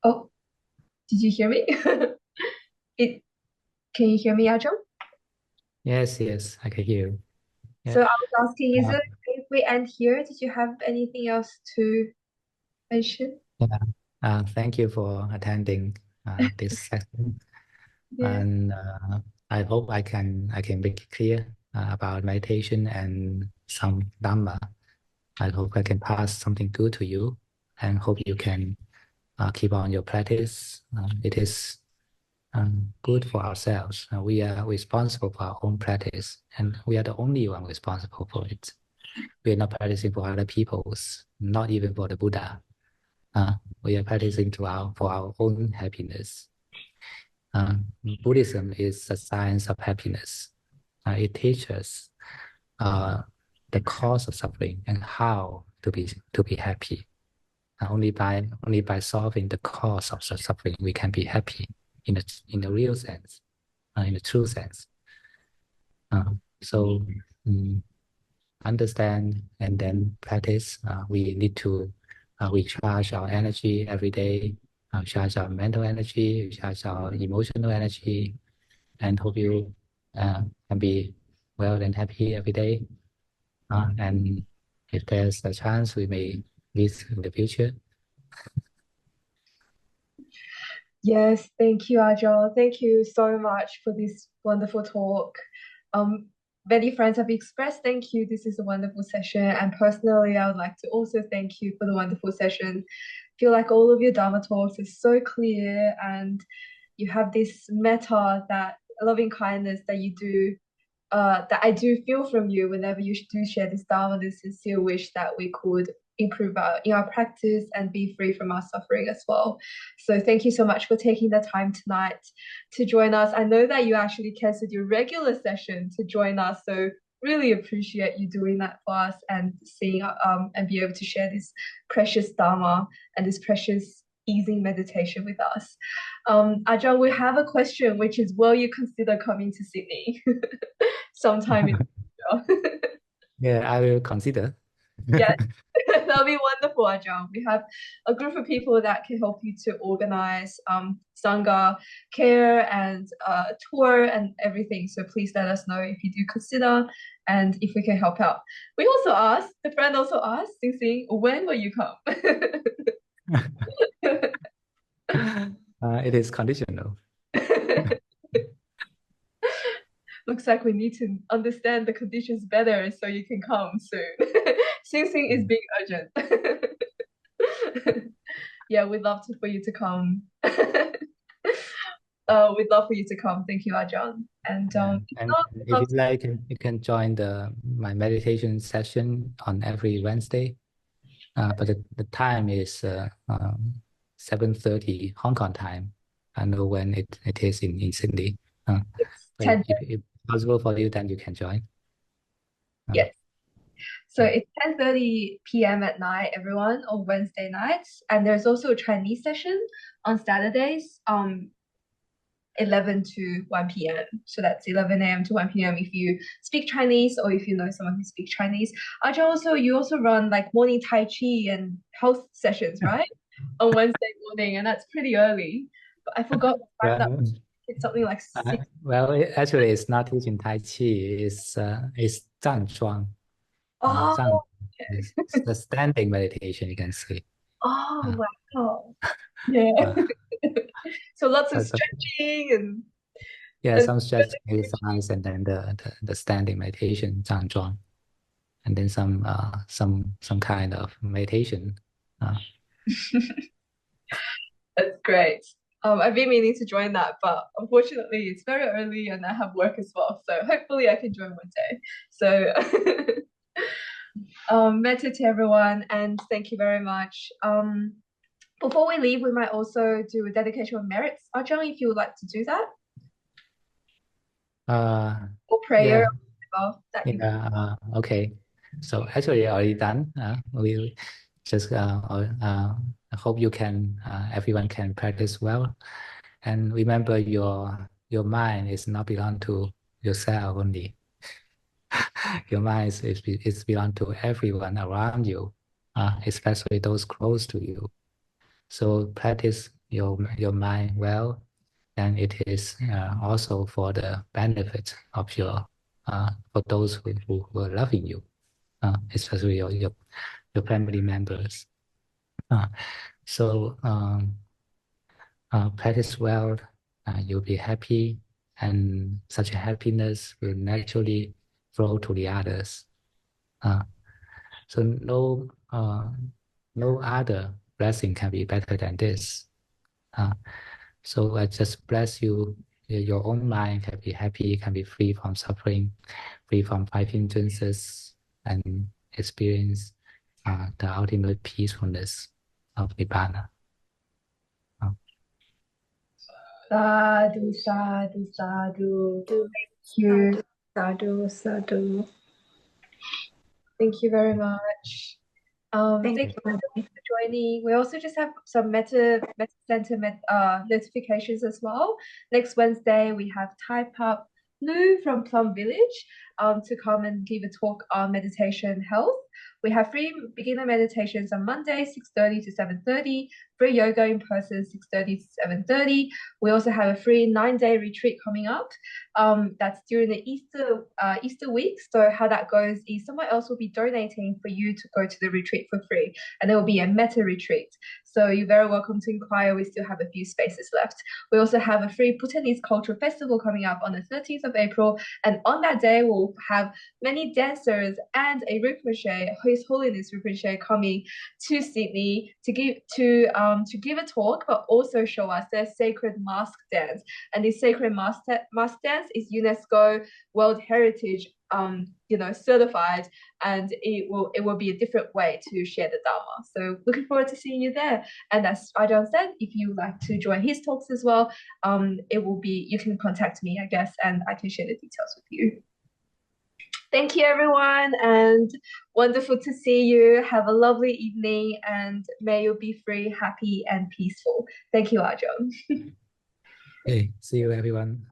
Oh, did you hear me? Can you hear me, Ajahn? Yes, I can hear you. So I was asking, is it okay if we end here? Did you have anything else to mention? Thank you for attending this session. Yeah. And I hope I can make it clear about meditation and some Dhamma. I hope I can pass something good to you, and hope you can keep on your practice. It is good for ourselves. We are responsible for our own practice, and we are the only one responsible for it. We are not practicing for other people's, not even for the Buddha. We are practicing for our own happiness. Buddhism is a science of happiness. It teaches the cause of suffering and how to be happy. Only by solving the cause of the suffering we can be happy in the real sense, in the true sense. So understand and then practice. We need to recharge our energy every day, charge our mental energy, recharge our emotional energy, and hope you can be well and happy every day. And if there's a chance, we may meet in the future. Yes, thank you, Ajahn. Thank you so much for this wonderful talk. Many friends have expressed thank you. This is a wonderful session. And personally, I would like to also thank you for the wonderful session. I feel like all of your Dharma talks is so clear, and you have this metta, that loving kindness that you do, that I do feel from you whenever you do share this Dharma, this sincere wish that we could improve in our practice and be free from our suffering as well. So thank you so much for taking the time tonight to join us. I know that you actually cancelled your regular session to join us, so really appreciate you doing that for us and seeing and be able to share this precious Dharma and this precious easing meditation with us. Ajahn, we have a question, which is, will you consider coming to Sydney sometime in the future? Yeah, I will consider. Yes, that'll be wonderful, Ajahn. We have a group of people that can help you to organize Sangha care and tour and everything. So please let us know if you do consider and if we can help out. We also asked, the friend also asked, Sing Sing, when will you come? It is conditional. Looks like we need to understand the conditions better so you can come soon. Sing Sing is being urgent. Yeah, we'd love for you to come. We'd love for you to come. Thank you, Ajahn. And if you like, you can join my meditation session on every Wednesday. But the time is 7:30 Hong Kong time. I know when it is in Sydney. it's But 10. if it's possible for you, then you can join. Yes. So it's 10:30 p.m. at night, everyone, on Wednesday nights. And there's also a Chinese session on Saturdays, 11 to 1 p.m. So that's 11 a.m. to 1 p.m. if you speak Chinese or if you know someone who speaks Chinese. Ajahn, you also run like morning Tai Chi and health sessions, right? On Wednesday morning, and that's pretty early. But I forgot the time that it's something like 6. Actually, it's not teaching Tai Chi. It's Zhang Zhuang. Oh, Zhang okay. is the standing meditation, you can say. Oh, wow. Yeah. So lots of stretching and some stretching exercise, and then the standing meditation, Zhang Zhuang, and then some kind of meditation. That's great. I've been meaning to join that, but unfortunately it's very early and I have work as well. So hopefully I can join one day. So metta to everyone, and thank you very much. Before we leave, we might also do a dedication of merits. Ajahn, if you would like to do that. Or prayer. Okay. So actually already done. We just I hope everyone can practice well, and remember your mind is not belong to yourself only. Your mind is belong to everyone around you, especially those close to you. So practice your mind well, and it is also for the benefit of for those who are loving you, especially your family members. So practice well, you'll be happy, and such a happiness will naturally flow to the others. So no other blessing can be better than this. So I just bless you. Your own mind can be happy, can be free from suffering, free from five hindrances, and experience the ultimate peacefulness of Nibbana. Sadhu, sadhu, sadhu. Thank you. Sadhu, sadhu. Thank you very much. Thank you for joining. We also just have some Metta Center notifications as well. Next Wednesday, we have Thai Pub Lu from Plum Village to come and give a talk on meditation health. We have free beginner meditations on Monday, 6:30 to 7:30, free yoga in person, 6:30 to 7:30. We also have a free 9-day retreat coming up. That's during the Easter week. So how that goes is someone else will be donating for you to go to the retreat for free, and there will be a meta retreat. So you're very welcome to inquire. We still have a few spaces left. We also have a free Bhutanese Cultural Festival coming up on the 13th of April, and on that day we'll have many dancers and a Rinpoche, His Holiness Rinpoche, coming to Sydney to give a talk, but also show us their sacred mask dance. And this sacred mask dance is UNESCO World Heritage certified, and it will be a different way to share the Dharma. So looking forward to seeing you there. And as Ajahn said, if you would like to join his talks as well, you can contact me, I guess, and I can share the details with you. Thank you, everyone, and wonderful to see you. Have a lovely evening, and may you be free, happy, and peaceful. Thank you, Ajahn. Hey, see you, everyone.